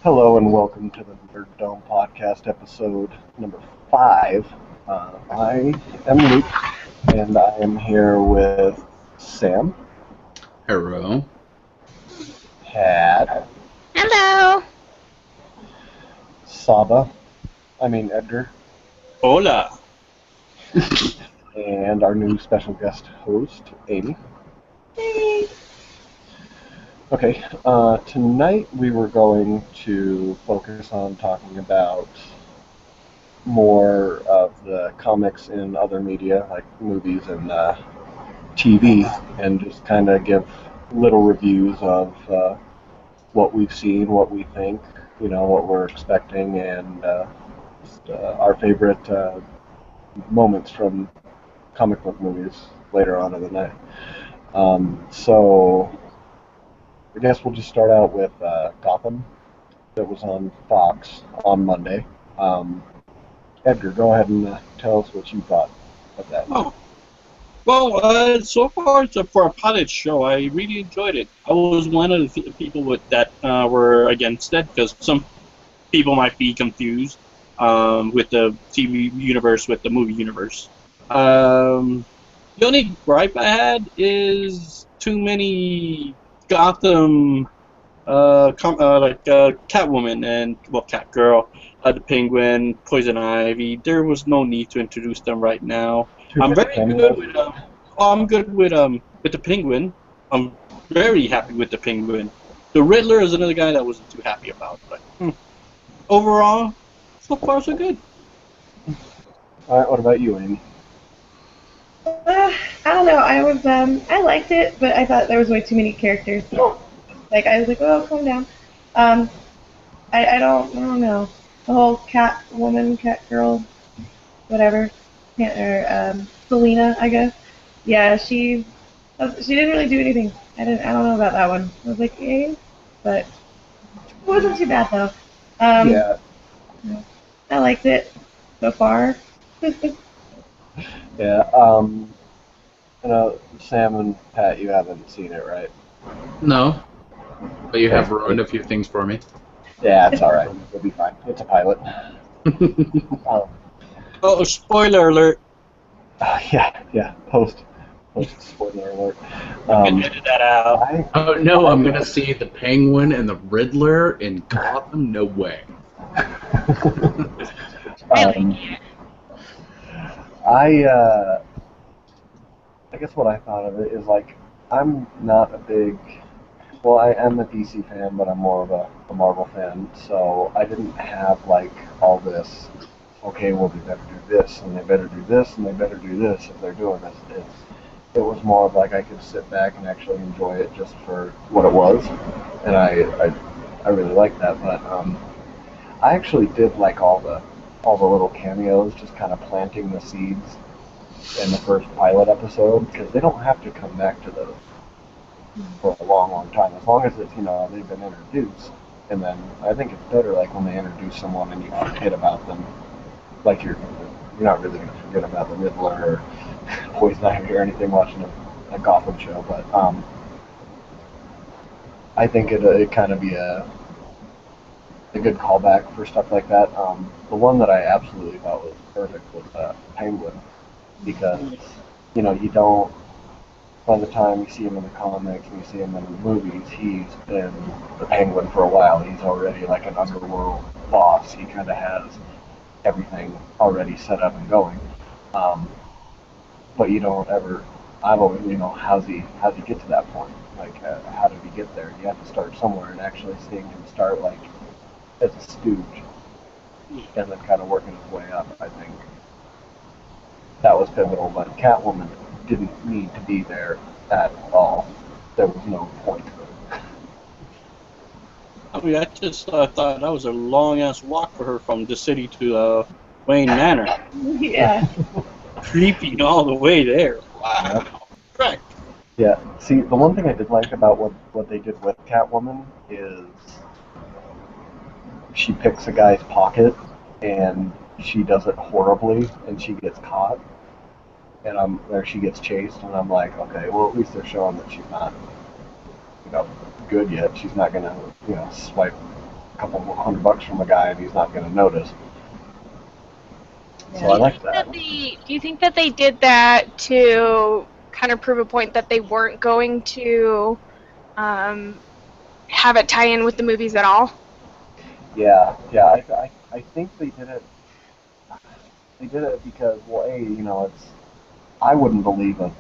Hello and welcome to the Nerd Dome podcast episode number 5. I am Luke and I am here with Sam, Hello. Pat, Hello. Edgar, Hola. and our new special guest host, Amy. Hey. Okay, tonight we were going to focus on talking about more of the comics in other media, like movies and TV, and just kind of give little reviews of what we've seen, what we think, what we're expecting, and our favorite moments from comic book movies later on in the night. So I guess we'll just start out with Gotham that was on Fox on Monday. Edgar, go ahead and tell us what you thought of that. Oh, well, so far for a pilot show, I really enjoyed it. I was one of the people that were against it because some people might be confused with the TV universe with the movie universe. The only gripe I had is too many Gotham, Catwoman and Catgirl, the Penguin, Poison Ivy. There was no need to introduce them right now. I'm very good with with the Penguin. I'm very happy with the Penguin. The Riddler is another guy that I wasn't too happy about. But overall, so far so good. All right, what about you, Amy? I don't know. I liked it, but I thought there was way too many characters. Like I was like, oh, calm down. I don't know. The whole cat woman, cat girl, whatever, Selena, I guess. Yeah, she didn't really do anything. I don't know about that one. I was like, eh, but it wasn't too bad though. Yeah. I liked it so far. Yeah. Sam and Pat, you haven't seen it, right? No, but you have ruined a few things for me. Yeah, it's all right. It'll be fine. It's a pilot. um, Oh, spoiler alert! yeah. Post spoiler alert. You can edit that out. Oh no, I'm gonna see the Penguin and the Riddler in Gotham. No way. I guess what I thought of it is like I'm not a big. Well, I am a DC fan, but I'm more of a Marvel fan. So I didn't have like all this. Okay, well they better do this, and they better do this, and they better do this if they're doing this. It was more of like I could sit back and actually enjoy it just for what it was, and I really liked that. But I actually did like all the little cameos, just kind of planting the seeds in the first pilot episode, because they don't have to come back to those for a long, long time. As long as it's, they've been introduced. And then I think it's better like when they introduce someone and you forget about them. Like you're not really going to forget about the Riddler or Poison Ivy or anything watching a Gotham show. But I think it kind of be a good callback for stuff like that. The one that I absolutely thought was perfect was Penguin, because you don't. By the time you see him in the comics and you see him in the movies, he's been the Penguin for a while. He's already like an underworld boss. He kind of has everything already set up and going. But you don't ever. I've always, how's he get to that point? Like, how did he get there? You have to start somewhere, and actually seeing him start like as a stooge and then kind of working his way up, I think that was pivotal. But Catwoman didn't need to be there at all. There was no point. I mean, I just thought that was a long ass walk for her from the city to Wayne Manor. Yeah. Creepy all the way there. Wow. Yeah. Correct. Yeah. See, the one thing I did like about what they did with Catwoman is she picks a guy's pocket and she does it horribly and she gets caught and she gets chased and I'm like, okay, well at least they're showing that she's not, good yet. She's not gonna, swipe couple $100 from a guy and he's not going to notice. Yeah. So I like that. Do you think that they did that to kind of prove a point that they weren't going to have it tie in with the movies at all? Yeah. I think they did it. They did it because, well, it's. I wouldn't believe a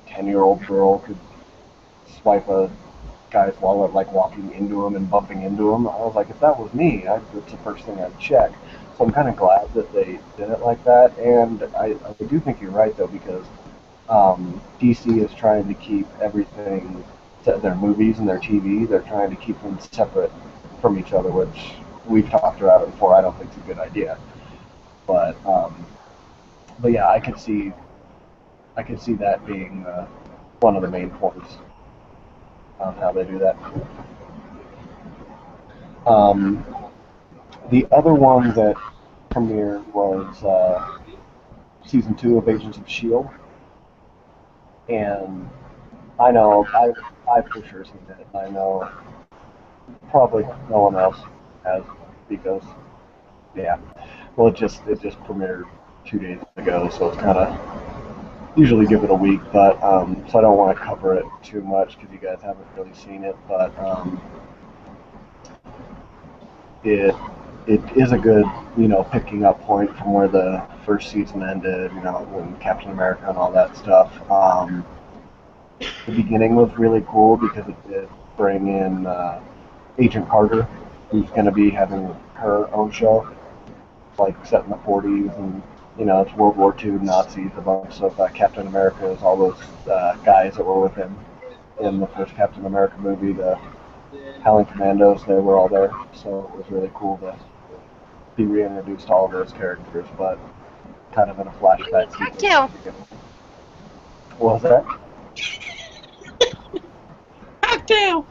10-year-old girl could swipe a guy's wallet like walking into him and bumping into him. I was like, if that was me, it's the first thing I'd check. So I'm kind of glad that they did it like that. And I do think you're right though, because DC is trying to keep everything, their movies and their TV, they're trying to keep them separate from each other, which we've talked about it before. I don't think it's a good idea. But yeah, I could see that being one of the main points on how they do that. The other one that premiered was season 2 of Agents of S.H.I.E.L.D. And I know I've for sure seen it. I know probably no one else has, because yeah, well it just premiered 2 days ago, so it's kind of usually give it a week, but so I don't want to cover it too much because you guys haven't really seen it, but it is a good, picking up point from where the first season ended, when Captain America and all that stuff. The beginning was really cool because it did bring in Agent Carter, who's going to be having her own show, like set in the 40s, and it's World War II, Nazis, a bunch of Captain Americas, all those guys that were with him in the first Captain America movie, the Howling Commandos, they were all there, so it was really cool to be reintroduced to all of those characters, but kind of in a flashback sequence. Cocktail. What was that? Cocktail!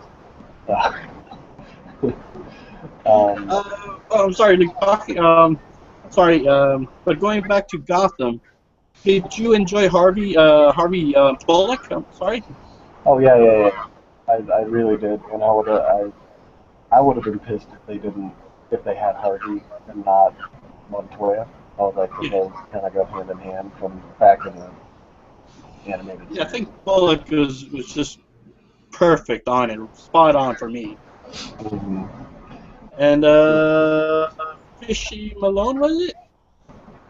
I'm sorry, but going back to Gotham, did you enjoy Harvey Bullock? I'm sorry. Oh yeah. I really did, and I would have been pissed if they had Harvey and not Montoya. I was like, those kind of go hand in hand from back in the animated series. Yeah, I think Bullock was just perfect on it, spot on for me. Mm-hmm. And Fishy Malone, was it?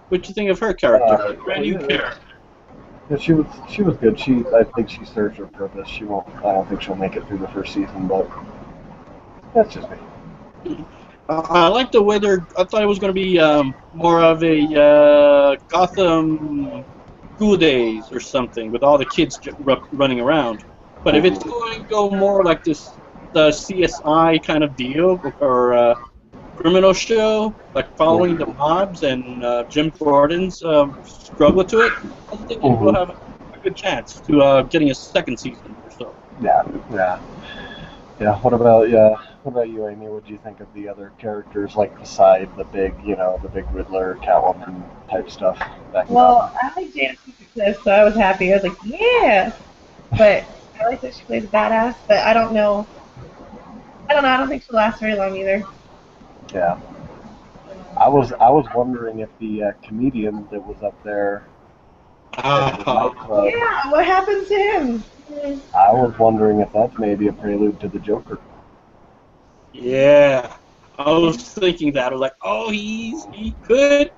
What'd you think of her character? Brand new character. Yeah, she was good. I think she serves her purpose. I don't think she'll make it through the first season, but that's just me. I like the way I thought it was going to be more of a Gotham School Days or something, with all the kids running around. But if it's going to go more like this, the CSI kind of deal, or criminal show, like following the mobs and Jim Gordon's struggle to it, I think we'll have a good chance to getting a second season or so. Yeah. What about you, Amy? What do you think of the other characters, like beside the big Riddler, Catwoman type stuff? Well, I like Jada Pinkett, so I was happy. I was like, yeah. But I like that she plays a badass. But I don't know. I don't think she'll last very long either. Yeah. I was wondering if the comedian that was up there at the nightclub. Yeah, what happens to him? I was wondering if that's maybe a prelude to the Joker. Yeah, I was thinking that. I was like, oh, he could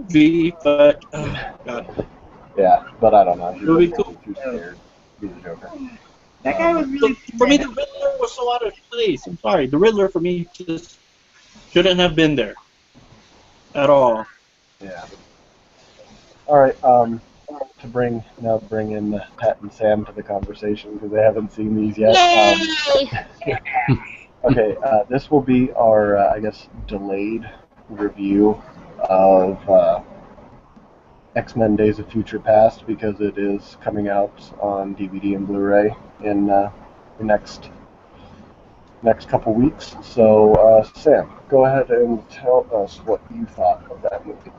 be, but God. Yeah, but I don't know. He It'll be was cool. too scared to be the Joker. That guy was really. For me, the Riddler was so out of place. I'm sorry, the Riddler for me just shouldn't have been there at all. Yeah. All right. To bring in Pat and Sam to the conversation because they haven't seen these yet. Okay. This will be our I guess delayed review of X-Men: Days of Future Past because it is coming out on DVD and Blu-ray in the next couple weeks. So, Sam, go ahead and tell us what you thought of that movie.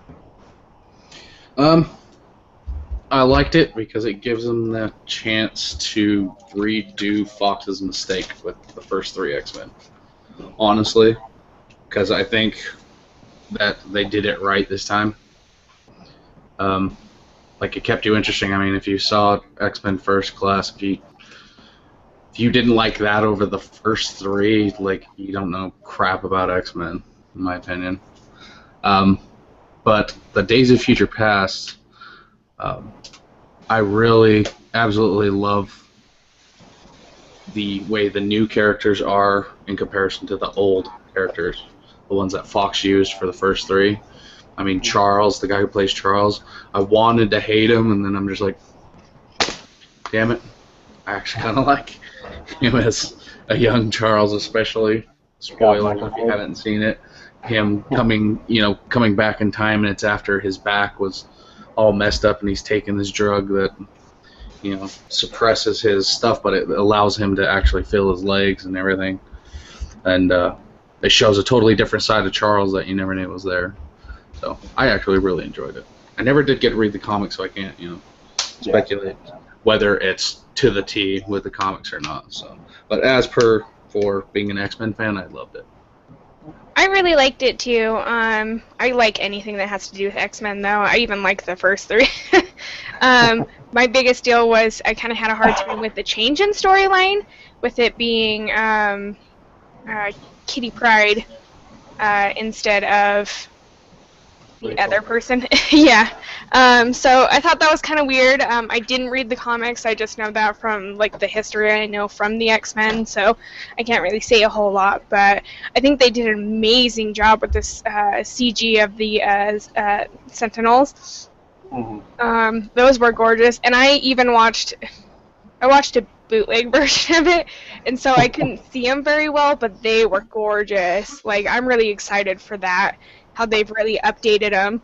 I liked it because it gives them the chance to redo Fox's mistake with the first 3 X-Men. Honestly, because I think that they did it right this time. Like, it kept you interesting. I mean, if you saw X-Men First Class, if you didn't like that over the first three, like, you don't know crap about X-Men, in my opinion. But the Days of Future Past, I really absolutely love the way the new characters are in comparison to the old characters, the ones that Fox used for the first three. I mean, Charles, the guy who plays Charles, I wanted to hate him, and then I'm just like, damn it, I actually kind of like him as a young Charles, especially. Spoiler if you haven't seen it. Him coming back in time, and it's after his back was all messed up, and he's taking this drug that, suppresses his stuff, but it allows him to actually feel his legs and everything. And it shows a totally different side of Charles that you never knew was there. So I actually really enjoyed it. I never did get to read the comics, so I can't, speculate whether it's to the T with the comics or not. So, but as per for being an X-Men fan, I loved it. I really liked it too. I like anything that has to do with X-Men, though. I even like the first three. My biggest deal was I kind of had a hard time with the change in storyline, with it being Kitty Pryde instead of the other person. Yeah. So I thought that was kind of weird. I didn't read the comics. I just know that from like the history I know from the X-Men, so I can't really say a whole lot. But I think they did an amazing job with this CG of the Sentinels. Mm-hmm. Those were gorgeous, and I even watched a bootleg version of it, and so I couldn't see them very well, but they were gorgeous. Like, I'm really excited for that. How they've really updated them,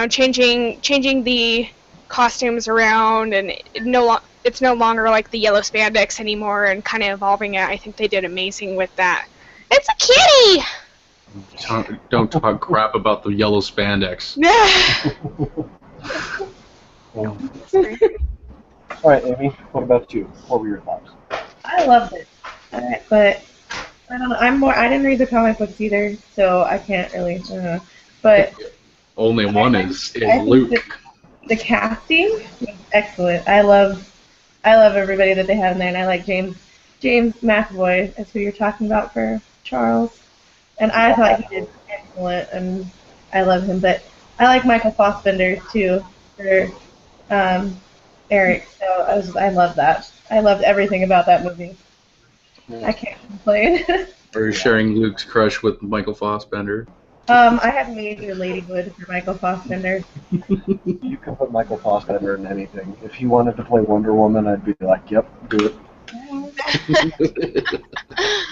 changing the costumes around, and it's no longer like the yellow spandex anymore, and kind of evolving it. I think they did amazing with that. It's a kitty! Don't talk crap about the yellow spandex. All right, Amy, what about you? What were your thoughts? I loved it, but I don't know. I didn't read the comic books either, so I can't really. But only one is Luke. The casting was excellent. I love everybody that they have in there, and I like James McAvoy, that's who you're talking about for Charles, and I thought he did excellent, and I love him. But I like Michael Fassbender too for Eric. So I love that. I loved everything about that movie. I can't complain. Are you sharing Luke's crush with Michael Fassbender? I have major ladyhood for Michael Fassbender. You can put Michael Fassbender in anything. If he wanted to play Wonder Woman, I'd be like, yep, do it.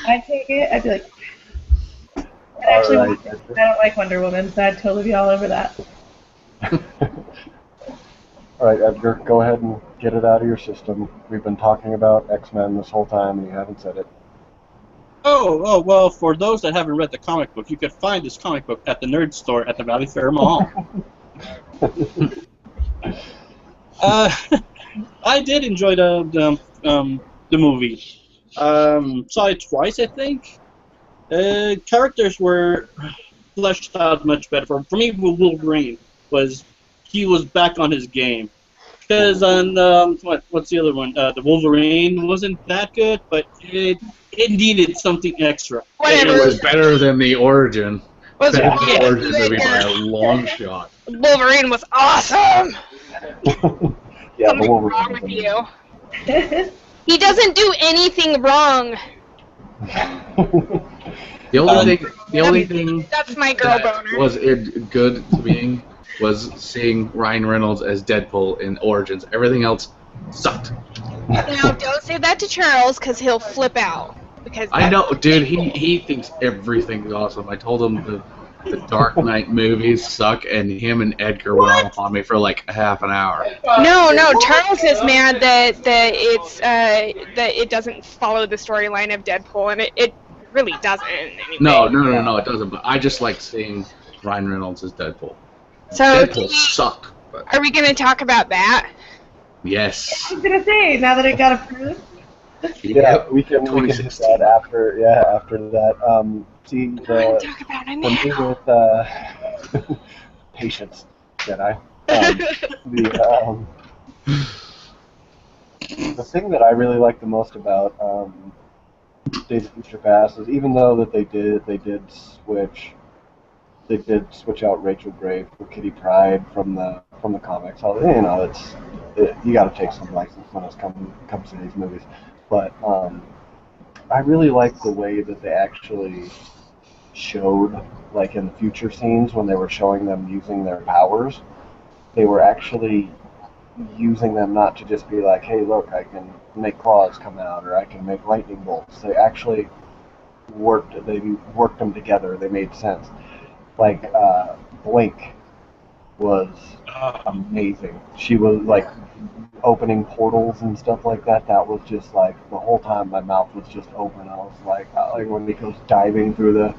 I'd take it. I'd be like, actually, I don't like Wonder Woman, so I'd totally be all over that. All right, Edgar, go ahead and get it out of your system. We've been talking about X-Men this whole time, and you haven't said it. Oh, well, for those that haven't read the comic book, you could find this comic book at the Nerd Store at the Valley Fair Mall. I did enjoy the movie. Saw it twice, I think. Characters were fleshed out much better. For me, Wolverine he was back on his game. Because on what's the other one? The Wolverine wasn't that good, but it needed something extra. Whatever. It was better than the Origin. Was better than the Origin movie by a long shot. Wolverine was awesome. Yeah, Something's wrong with you. He doesn't do anything wrong. The only thing That's my girl that boner. was it good to being was seeing Ryan Reynolds as Deadpool in Origins. Everything else sucked. Now, don't say that to Charles, because he'll flip out. Because I know, dude. He thinks everything's awesome. I told him the Dark Knight movies suck, and him and Edgar went off on me for like a half an hour. No, Charles is mad that it's that it doesn't follow the storyline of Deadpool, and it really doesn't. Anyway. No, it doesn't. But I just like seeing Ryan Reynolds as Deadpool. So Deadpool sucked. But are we going to talk about that? yes. I was gonna say, now that it got approved. Yeah, we can hit 2016. that after that. See Go ahead and talk about it for me with patience, Jedi. The thing that I really like the most about Days of Future Past is even though that they did switch out Rachel Gray for Kitty Pryde from the comics. You got to take some license when it comes to these movies, but I really like the way that they actually showed, like in the future scenes when they were showing them using their powers, they were actually using them not to just be like, hey, look, I can make claws come out or I can make lightning bolts. They actually they worked them together. They made sense. Like Blink was amazing. She was like opening portals and stuff like that. That was just like the whole time my mouth was just open. I was like when he goes diving through the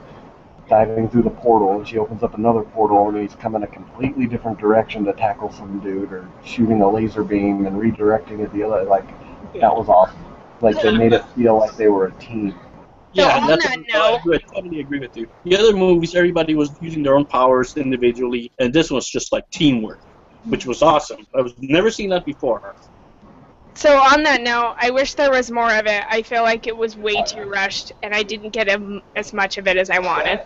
portal and she opens up another portal and he's coming a completely different direction to tackle some dude or shooting a laser beam and redirecting it the other. Like that was awesome. Like they made it feel like they were a team. Yeah, on that's that note, I totally agree with you. The other movies, everybody was using their own powers individually, and this was just like teamwork, which was awesome. I've never seen that before. so on that note, I wish there was more of it. I feel like it was way too rushed, and I didn't get as much of it as I wanted.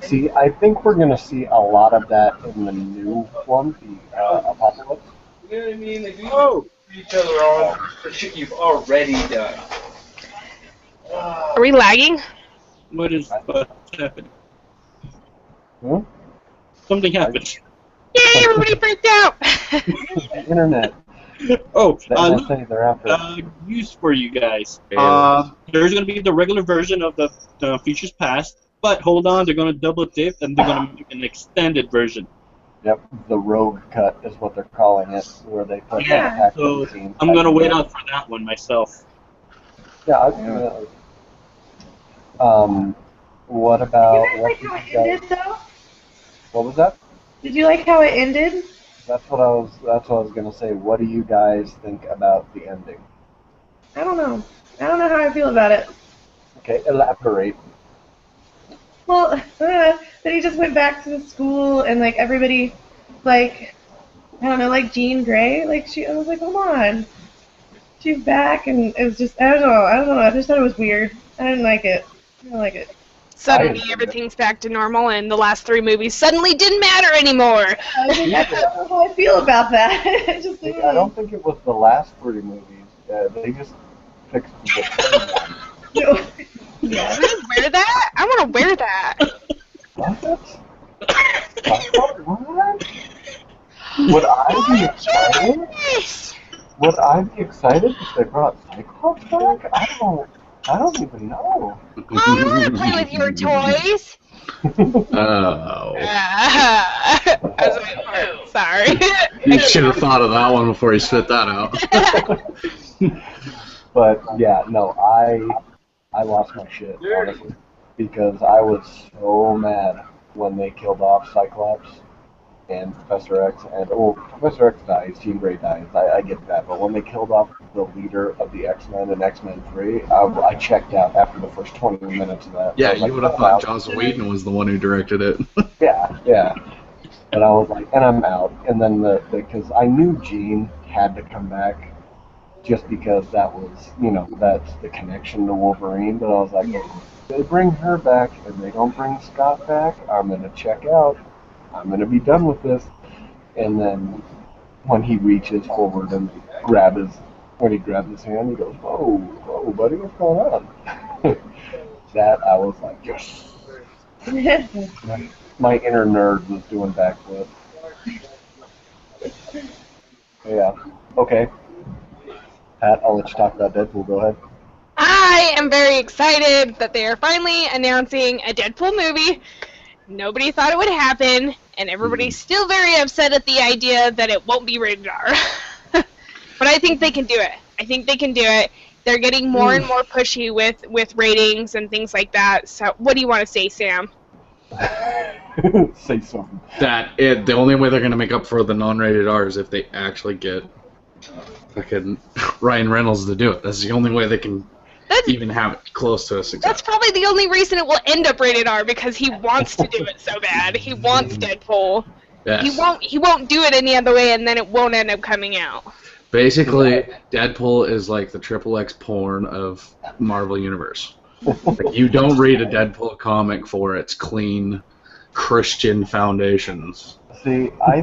See, I think we're going to see a lot of that in the new one, the Apocalypse. You know what I mean? Like, we each other on for shit you've already done. Are we lagging? What's happening? Hmm? Something happened. Yay, everybody freaked out! The internet. Oh, The NSA, they're after. news for you guys. Yeah. There's going to be the regular version of the Futures Past, but hold on, they're going to double dip and they're going to make an extended version. Yep, the rogue cut is what they're calling it, where they put Yeah, the so action scenes. I'm going to wait out for that one myself. Yeah, what about Did you guys like how it ended, though? what was that? Did you like how it ended? That's what I was gonna say. What do you guys think about the ending? I don't know. I don't know how I feel about it. Okay, elaborate. Well, that he just went back to the school and like everybody, like, I don't know, like Jean Grey, like I was like, come on, she's back, and it was just, I don't know, I just thought it was weird. I didn't like it. I didn't like it. Suddenly everything's back to normal, and the last 3 movies suddenly didn't matter anymore. I don't know how I feel about that. I just, I don't think it was the last 3 movies. They just fixed the Yeah. Can I wear that? I want to wear that. What? Would I be excited? Yes! Would I be excited if they brought Cyclops back? I don't even know. I want to play with your toys. Oh. As my part. Sorry. You should have thought of that one before you spit that out. But yeah, no, I lost my shit, honestly, because I was so mad when they killed off Cyclops and Professor X, and Professor X dies, Jean Grey dies, I get that, but when they killed off the leader of the X-Men in X-Men 3, I checked out after the first 20 minutes of that. Yeah, I was you would have thought Joss Whedon was the one who directed it. Yeah. And I was like, and I'm out. And then because I knew Jean had to come back just because that was, that's the connection to Wolverine. But I was like, if they bring her back and they don't bring Scott back, I'm going to check out. I'm going to be done with this. And then when he reaches forward and when he grabs his hand, he goes, whoa, buddy, what's going on? That, I was like, yes. My inner nerd was doing backflip. Yeah. Okay. Pat, I'll let you talk about Deadpool. Go ahead. I am very excited that they are finally announcing a Deadpool movie. Nobody thought it would happen, and everybody's still very upset at the idea that it won't be rated R. But I think they can do it. They're getting more and more pushy with ratings and things like that. So what do you want to say, Sam? Say something. The only way they're going to make up for the non-rated R is if they actually get fucking Ryan Reynolds to do it. That's the only way they can even have it close to a success. That's probably the only reason it will end up rated R, because he wants to do it so bad. He wants Deadpool. Yes. He won't do it any other way, and then it won't end up coming out. Basically, Deadpool is like the XXX porn of Marvel Universe. Like, you don't read a Deadpool comic for its clean Christian foundations. See, I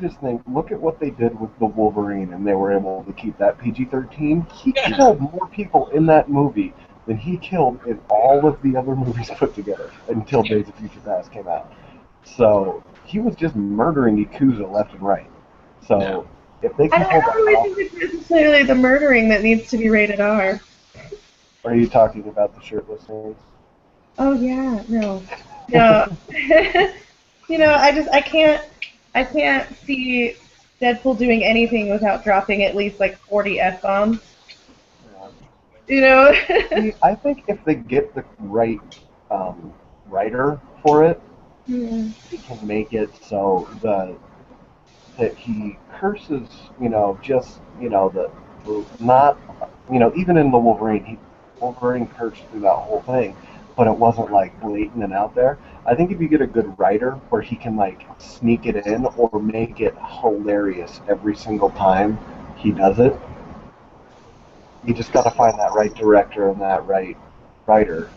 just think, look at what they did with the Wolverine, and they were able to keep that PG-13. He killed more people in that movie than he killed in all of the other movies put together until Days of Future Past came out. So he was just murdering Yakuza left and right. So if they I can don't pull really that off, think it's necessarily the murdering that needs to be rated R. are you talking about the shirtless scenes? Oh yeah, no. You know, I can't see Deadpool doing anything without dropping at least like 40 F-bombs. You know? I think if they get the right writer for it, he can make it so that he curses, just, not, even in the Wolverine cursed through that whole thing, but it wasn't like blatant and out there. I think if you get a good writer where he can like sneak it in or make it hilarious every single time he does it, you just got to find that right director and that right writer.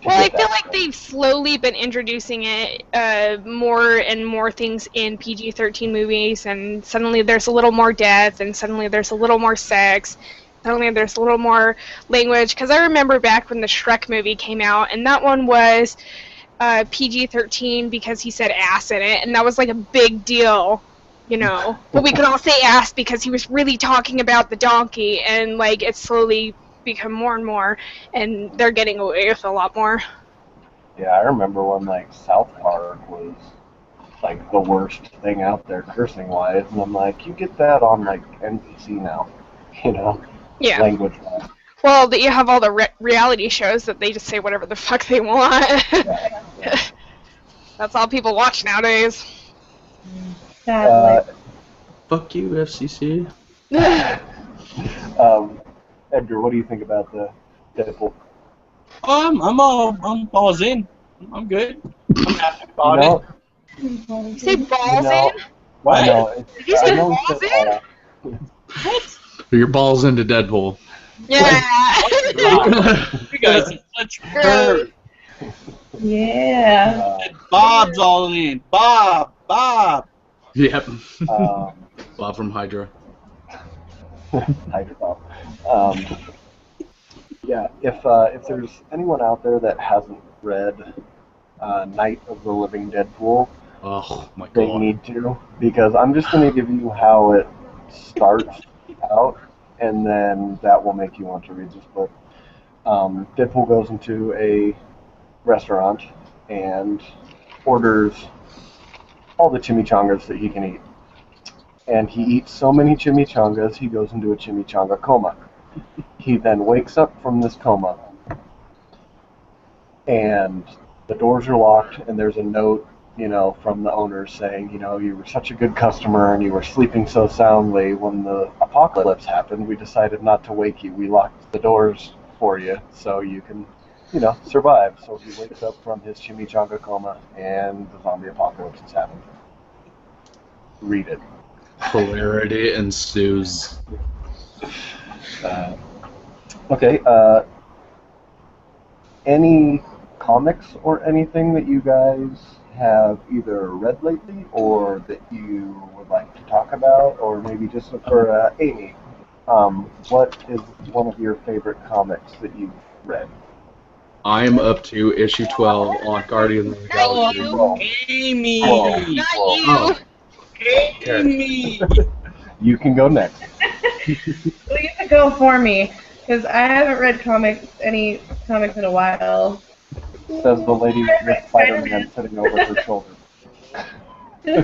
Well, I feel like they've slowly been introducing it, more and more things in PG-13 movies, and suddenly there's a little more death, and suddenly there's a little more sex, suddenly there's a little more language, because I remember back when the Shrek movie came out, and that one was PG-13 because he said ass in it, and that was like a big deal, but we could all say ass because he was really talking about the donkey, and like it's slowly become more and more, and they're getting away with a lot more. Yeah, I remember when like South Park was like the worst thing out there cursing wise, and I'm like, you get that on like NBC now, Yeah. language wise. Well, you have all the reality shows that they just say whatever the fuck they want. Yeah. That's all people watch nowadays. Sadly. Fuck you, FCC. Edgar, what do you think about the Deadpool? I'm balls in. I'm good. I'm happy about it. You say balls in? What? Did you say balls in? What? Your balls into Deadpool. Yeah. You guys are such birds. Yeah. Bob's all in. Bob. Yep. Um, Bob from Hydra. Hydra Bob. Yeah, if there's anyone out there that hasn't read Night of the Living Deadpool, Oh my they god. need to, because I'm just going to give you how it starts out, and then that will make you want to read this book. Deadpool goes into a restaurant and orders all the chimichangas that he can eat. And he eats so many chimichangas, he goes into a chimichanga coma. He then wakes up from this coma, and the doors are locked, and there's a note, from the owner saying, you were such a good customer, and you were sleeping so soundly. When the apocalypse happened, we decided not to wake you. We locked the doors for you so you can, survive. So he wakes up from his chimichanga coma, and the zombie apocalypse has happened. Read it. Hilarity ensues. Okay, any comics or anything that you guys have either read lately or that you would like to talk about, or maybe just for Amy, what is one of your favorite comics that you've read? I'm up to issue 12 on Guardians of the Not Galaxy. you. Amy. Whoa. Not you. Oh. Amy. You can go next. Well, you could go for me, because I haven't read any comics in a while. Says the lady with Spider-Man sitting over her shoulder. I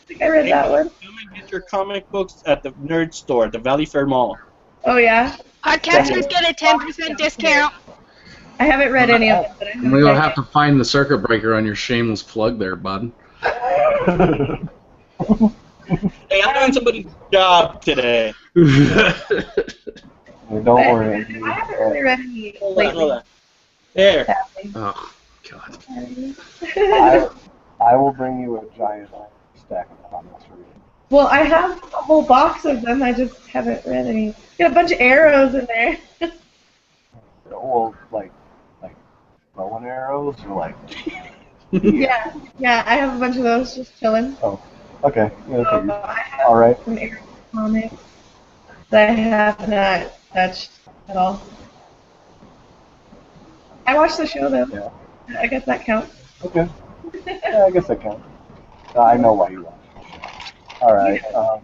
think I read that one. Come and get your comic books at the nerd store at the Valley Fair Mall. Oh yeah? Podcasters get a 10% discount. I haven't read any of them, but I haven't We'll read have to find the circuit breaker on your shameless plug there, bud. Hey, I'm doing somebody's job today. Don't worry. I haven't really read any Hold lately. on. There. Sadly. Oh, God. I will bring you a giant stack of comics for you. Well, I have a whole box of them. I just haven't read any. Got a bunch of arrows in there. Well, like bow and arrows, or like. Yeah, I have a bunch of those just chilling. Oh, okay. Yeah, So okay. I have All right. some arrow comics that I have not touched at all. I watched the show though. Yeah. I guess that counts. Okay. Yeah, I guess that counts. I know why you watch. All right.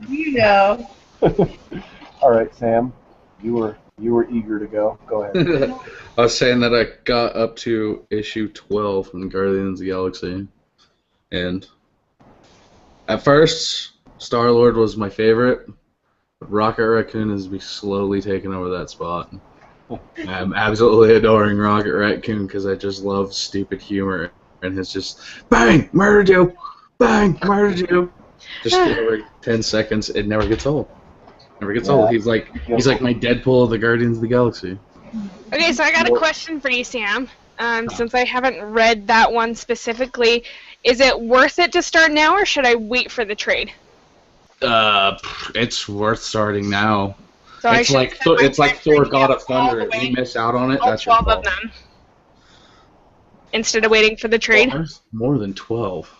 You know. All right, Sam. You were eager to go. Go ahead. I was saying that I got up to issue 12 from Guardians of the Galaxy, and at first, Star-Lord was my favorite, but Rocket Raccoon has been slowly taking over that spot. I'm absolutely adoring Rocket Raccoon because I just love stupid humor, and his just, bang, murdered you, bang, murdered you. Just every 10 seconds, it never gets old. Never gets old. He's like my Deadpool of the Guardians of the Galaxy. Okay, so I got a question for you, Sam. Since I haven't read that one specifically, is it worth it to start now, or should I wait for the trade? It's worth starting now. So It's like Thor: God of Thunder. If you miss out on it, all that's your 12 of fault. them. Instead of waiting for the trade, There's more than 12.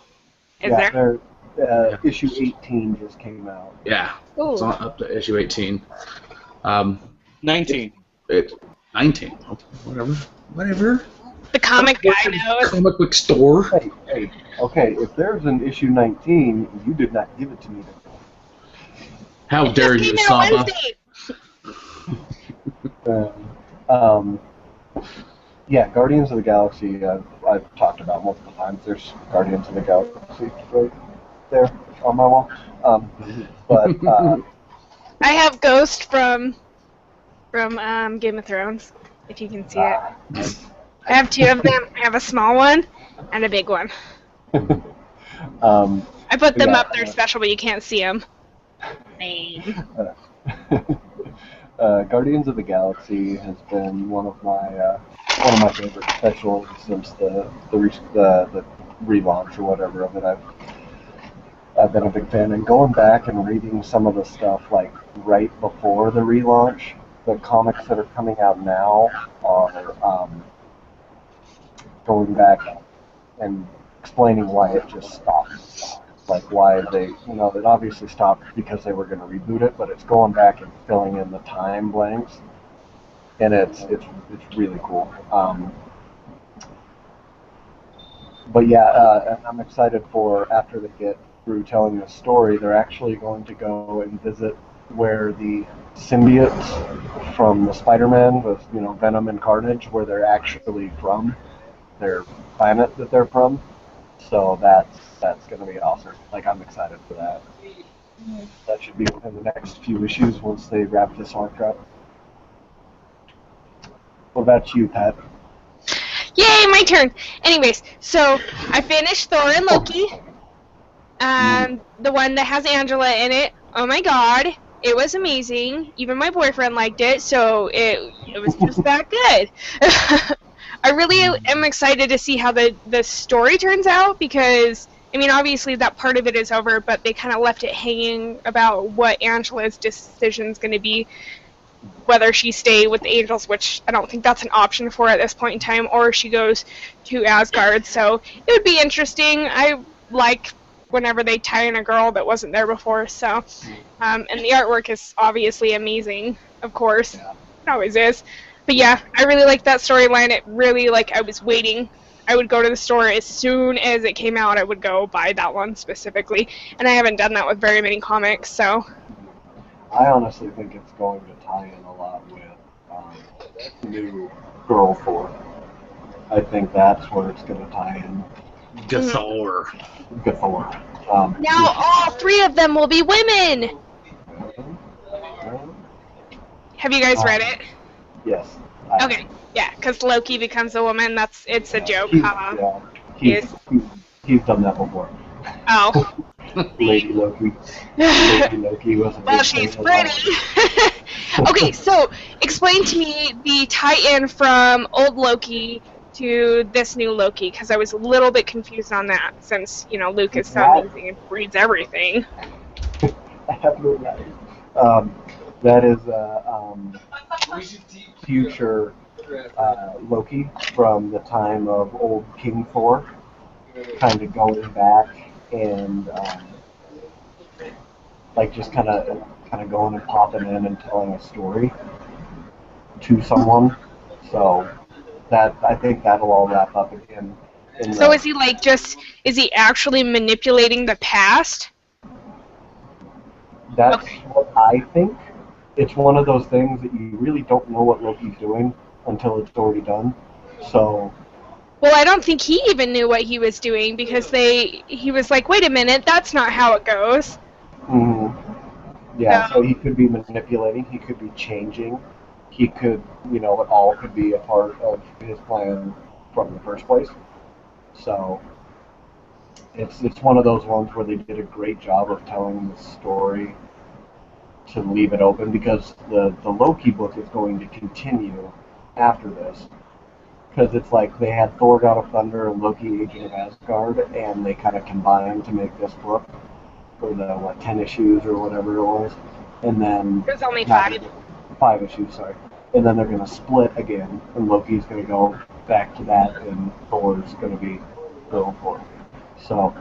is there? Issue 18 just came out. Yeah, Ooh. it's on up to issue 18. 19. It's 19. Okay, whatever. The comic guy knows. Comic book store. Hey, okay, if there's an issue 19, you did not give it to me. How dare you, Came out Saba? Wednesday. Yeah, Guardians of the Galaxy, I've talked about multiple times. There's Guardians of the Galaxy right there on my wall. But I have Ghost from Game of Thrones, if you can see it. I have two of them. I have a small one and a big one. I put them up there special, but you can't see them. Guardians of the Galaxy has been one of my favorite specials since the relaunch or whatever of it. I've been a big fan, and going back and reading some of the stuff like right before the relaunch, the comics that are coming out now are going back and explaining why it just stopped. Like why they, it obviously stopped because they were going to reboot it, but it's going back and filling in the time blanks, and it's really cool. But yeah, and I'm excited for after they get through telling the story, they're actually going to go and visit where the symbiotes from the Spider-Man with Venom and Carnage, where they're actually from, their planet that they're from. So that's going to be awesome. Like, I'm excited for that. That should be within the next few issues once they wrap this arc up. What about you, Pat? Yay, my turn. Anyways, so I finished Thor and Loki. The one that has Angela in it. Oh my god, it was amazing. Even my boyfriend liked it, so it was just that good. I really am excited to see how the story turns out, because, I mean, obviously that part of it is over, but they kind of left it hanging about what Angela's decision's going to be, whether she stay with the Angels, which I don't think that's an option for at this point in time, or she goes to Asgard. So it would be interesting. I like whenever they tie in a girl that wasn't there before. So, and the artwork is obviously amazing, of course. It always is. But yeah, I really like that storyline. It really, I was waiting. I would go to the store as soon as it came out. I would go buy that one specifically. And I haven't done that with very many comics, so. I honestly think it's going to tie in a lot with new Girl Thor. I think that's where it's going to tie in. Gathor. Now all three of them will be women! Have you guys read it? Yes. Okay, yeah, because Loki becomes a woman. It's a joke. He's done that before. Oh. Lady Loki. Lady Loki was a big Well, she's thing. pretty. Okay, so explain to me the tie-in from old Loki to this new Loki, because I was a little bit confused on that, since, Luke is so amazing and reads everything. I have no idea. That is future Loki from the time of old King Thor, kind of going back and like just kind of going and popping in and telling a story to someone. So that I think that'll all wrap up again. So is he actually manipulating the past? That's what I think. It's one of those things that you really don't know what Loki's doing until it's already done. So. Well, I don't think he even knew what he was doing, because he was like, wait a minute, that's not how it goes. Yeah, so he could be manipulating, he could be changing, he could, it all could be a part of his plan from the first place. So it's one of those ones where they did a great job of telling the story to leave it open, because the Loki book is going to continue after this. Because it's like they had Thor God of Thunder and Loki Agent of Asgard, and they kind of combined to make this book for the 10 issues or whatever it was, and then it was only 5. 5 issues, sorry. And then they're going to split again, and Loki's going to go back to that, and Thor's going to be going for it. So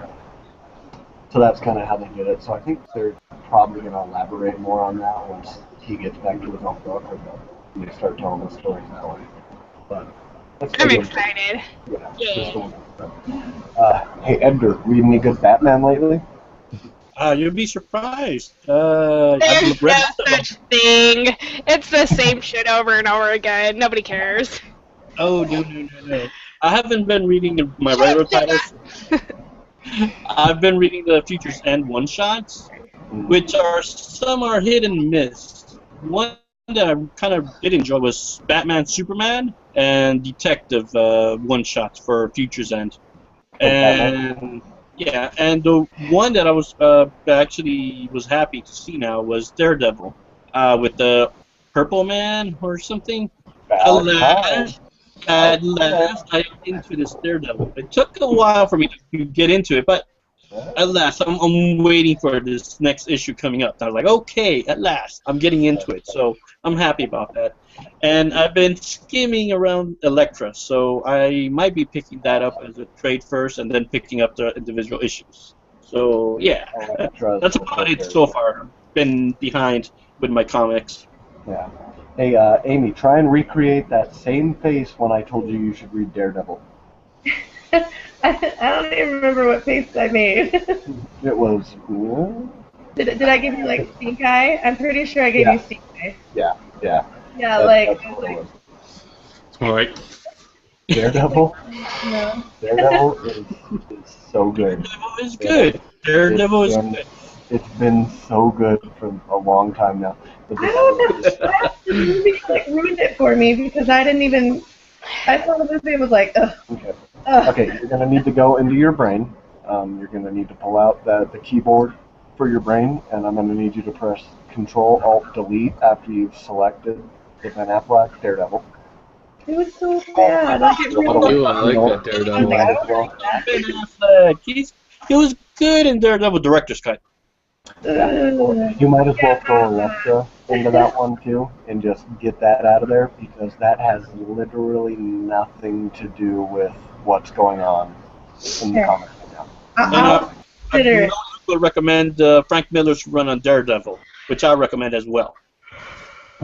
that's kind of how they did it. So I think they're probably going to elaborate more on that once he gets back to his own book, and they start telling the stories that way. But I'm excited. Yeah. Hey, Edgar, reading any good Batman lately? You'll be surprised. There's no such thing. It's the same shit over and over again. Nobody cares. Oh, no. I haven't been reading my regular titles. I've been reading the Futures End one-shots, which some are hit and miss. One that I kind of did enjoy was Batman, Superman, and Detective one-shots for Futures End. And yeah, and the one that I was actually was happy to see now was Daredevil, with the Purple Man or something. At last, I got into this Daredevil. It took a while for me to get into it, but at last, I'm waiting for this next issue coming up. I was like, okay, at last, I'm getting into it, so I'm happy about that. And I've been skimming around Elektra, so I might be picking that up as a trade first, and then picking up the individual issues. So yeah, that's about it so far. I've been behind with my comics. Yeah. Hey, Amy, try and recreate that same face when I told you should read Daredevil. I don't even remember what face I made. It was. Did I give you like stink eye? I'm pretty sure I gave you stink eye. Yeah. Yeah, That's what it was. All right. Daredevil. No. Daredevil is so good. Daredevil is good. Daredevil is good. It's been so good for a long time now. I don't know. The movie ruined it for me, because I didn't even. I saw the movie and was like, ugh. Okay, you're going to need to go into your brain. You're going to need to pull out the keyboard for your brain, and I'm going to need you to press Control-Alt-Delete after you've selected the Ben Affleck Daredevil. It was so bad. Like, it Ooh, I like that Daredevil. Ben Affleck, he was good in Daredevil Director's Cut. You might as well throw Elektra into that one too, and just get that out of there, because that has literally nothing to do with what's going on in the comics right now. I would recommend Frank Miller's run on Daredevil, which I recommend as well.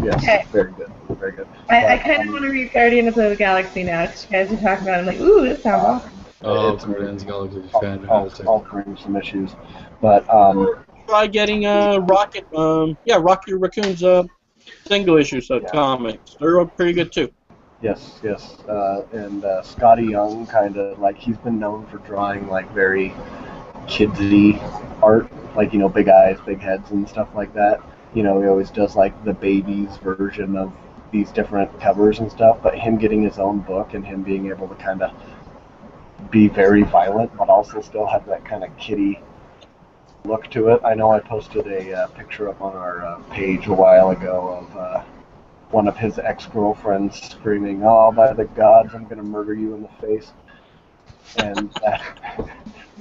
Yes, Okay. very good, very good. I kind of want to read Guardians of the Galaxy now, because you guys are talking about it. I'm like, ooh, this sounds awesome. Oh, Guardians of the Galaxy fan. I'll bring some issues, but Try getting Rocket Raccoon's single issues of comics. They're pretty good too. yes, and Scotty Young, kind of like, he's been known for drawing like very kidsy art, like, big eyes, big heads, and stuff like that. He always does like the babies version of these different covers and stuff. But him getting his own book and him being able to kind of be very violent, but also still have that kind of kiddie look to it. I know I posted a picture up on our page a while ago of one of his ex-girlfriends screaming, "Oh, by the gods, I'm going to murder you in the face." And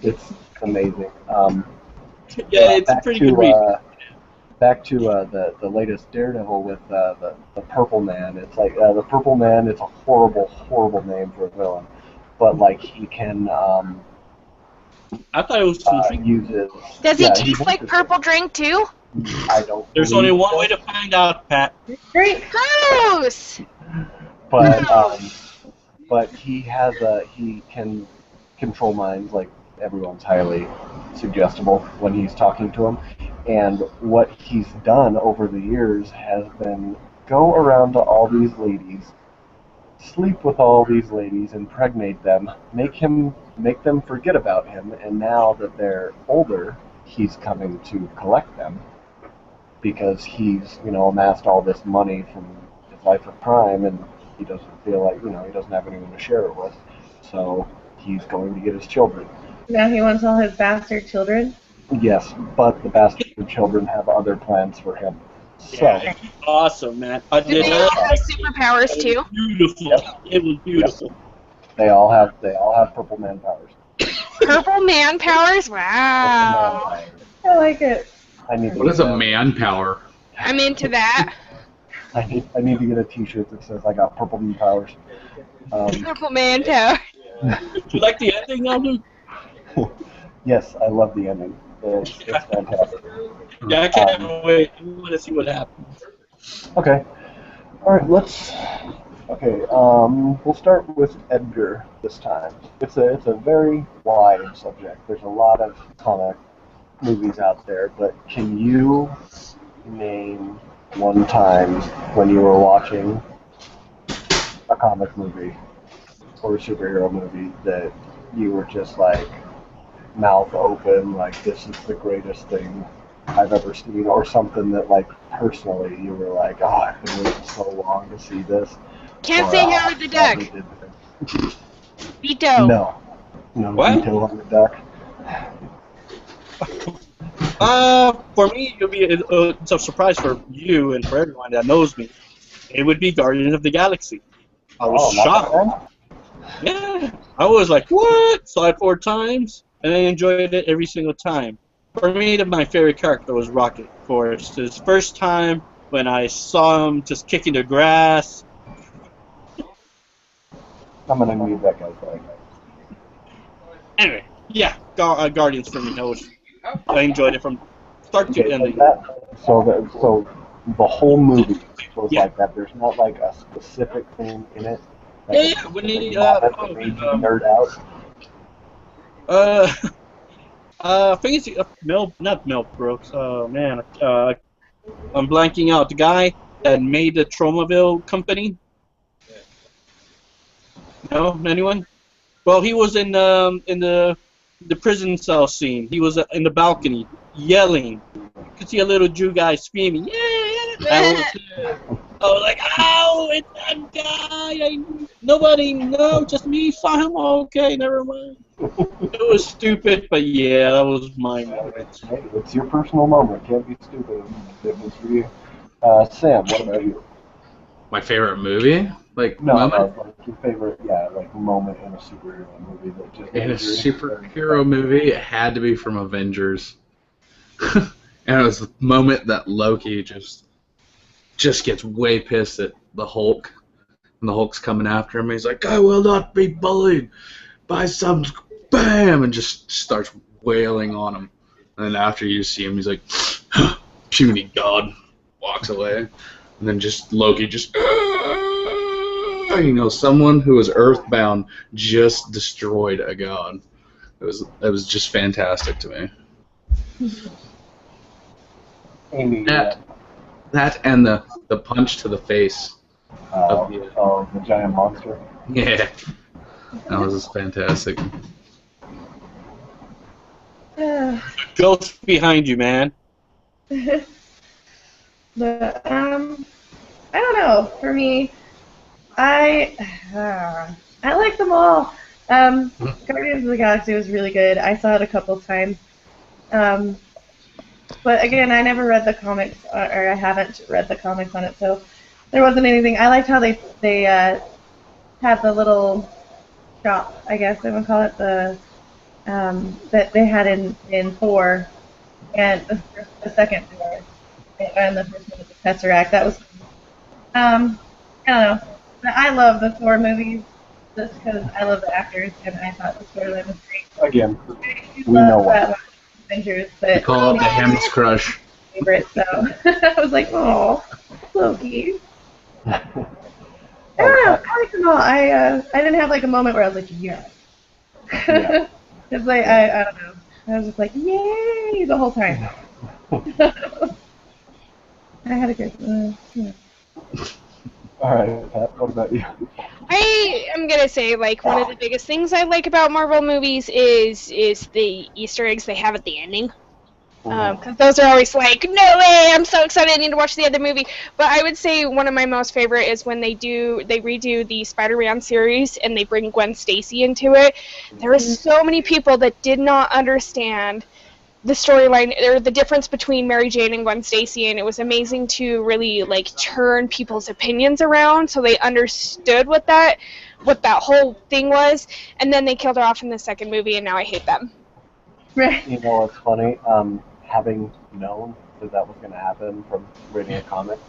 it's amazing. Yeah, it's a pretty good read. Back to the latest Daredevil with the Purple Man. It's like the Purple Man. It's a horrible name for a villain, but like he can I thought it was sleeping. uses. Does he Yeah, taste like purple drink too? I don't. There's only one way to find out, Pat. Great. Gross! But he can control minds. Like everyone's highly suggestible when he's talking to him. And what he's done over the years has been go around to all these ladies, sleep with all these ladies, impregnate them, make them forget about him, and now that they're older, he's coming to collect them because he's, amassed all this money from his life of crime, and he doesn't feel like, he doesn't have anyone to share it with. So he's going to get his children. Now he wants all his bastard children. Yes, but the bastard children have other plans for him. So, Yeah, it's awesome, man. Do they all have superpowers too? Beautiful. Yep. It was beautiful. they all have Purple Man powers. Purple man powers? Wow. I like it. What is a man power? I'm into that. I need to get a T-shirt that says I got Purple Man powers. Purple man power. You like the ending now, Luke? Yes, I love the ending. It's fantastic. Yeah, I can't wait. I want to see what happens. Okay. All right. Okay. We'll start with Edgar this time. It's a very wide subject. There's a lot of comic movies out there, but can you name one time when you were watching a comic movie or a superhero movie that you were just like mouth open, like this is the greatest thing I've ever seen, or something that like personally you were like, oh, I've been waiting so long to see this. Can't Or, say Howard the Duck. did this. Veto. No What? Veto on the duck. For me, it'll be it's a surprise for you and for everyone that knows me. It would be Guardians of the Galaxy. I was shocked. Yeah, I was like, what? Saw it 4 times, and I enjoyed it every single time. For me, my favorite character was Rocket, of course. His first time when I saw him just kicking the grass. I'm gonna mute that guy's mic. Anyway, yeah, Guardians for me. I enjoyed it from start to Okay, ending. so the whole movie was Yeah. like that. There's not like a specific thing in it. Yeah, when he that made you nerd out. I think it's not Mel Brooks. Oh man, I'm blanking out. The guy that made the Tromaville company. No, anyone? Well, he was in the prison cell scene. He was in the balcony yelling. You could see a little Jew guy screaming, "Yeah!" I was like, "Ow, it's that guy! No, just me saw him. Okay, never mind." It was stupid, but yeah, that was my moment. Hey, it's your personal moment. Can't be stupid if it's for you. Sam, what about you? My favorite movie? Like No, like your favorite, like moment in a superhero movie that just in a superhero movie, it had to be from Avengers. And it was the moment that Loki just gets way pissed at the Hulk, and the Hulk's coming after him. And he's like, "I will not be bullied by some bam," and just starts wailing on him. And then after you see him, he's like, "Puny God," walks away, and then Loki someone who was earthbound just destroyed a god. It was just fantastic to me. Amy, That and the punch to the face of the giant monster. Yeah, that was just fantastic. Ghost behind you, man. But I don't know. For me, I like them all. Guardians of the Galaxy was really good. I saw it a couple times. But again, I never read the comics, or I haven't read the comics on it, so there wasn't anything. I liked how they had the little shop, I guess they would call it, the that they had in Thor, and the second Thor, and the first one was the Tesseract. That was, I don't know. But I love the Thor movies just because I love the actors, and I thought the storyline was great. Again, I do we know love why. Avengers, They but call it the Ham's Crush. favorite, so I was like, oh, Loki. I don't know. I like them all. I didn't have like a moment where I was like, yes. Yeah. It's like I don't know. I was just like, yay, the whole time. I had a good. Yeah. All right, Pat, what about you? I am gonna say like one of the biggest things I like about Marvel movies is the Easter eggs they have at the ending. Because those are always like, no way, I'm so excited, I need to watch the other movie. But I would say one of my most favorite is when they redo the Spider-Man series and they bring Gwen Stacy into it. There were so many people that did not understand the storyline or the difference between Mary Jane and Gwen Stacy, and it was amazing to really like turn people's opinions around so they understood what that whole thing was. And then they killed her off in the second movie, and now I hate them. Right. You know what's funny? Having known that was going to happen from reading a comic.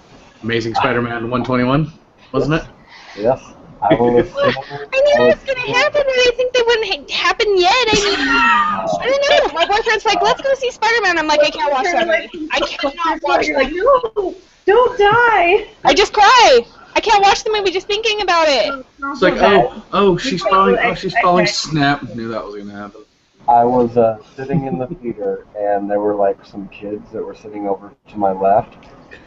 Amazing Spider-Man 121, wasn't it? Yes. I was. I knew it was going to happen, but I think they wouldn't happen yet. I don't know. My boyfriend's like, let's go see Spider-Man. I'm like, I can't watch that movie. I cannot watch You're that. like, no, don't die. I just cry. I can't watch the movie just thinking about it. It's like, she's falling. Snap. Knew that was gonna happen. I was sitting in the theater, and there were like some kids that were sitting over to my left.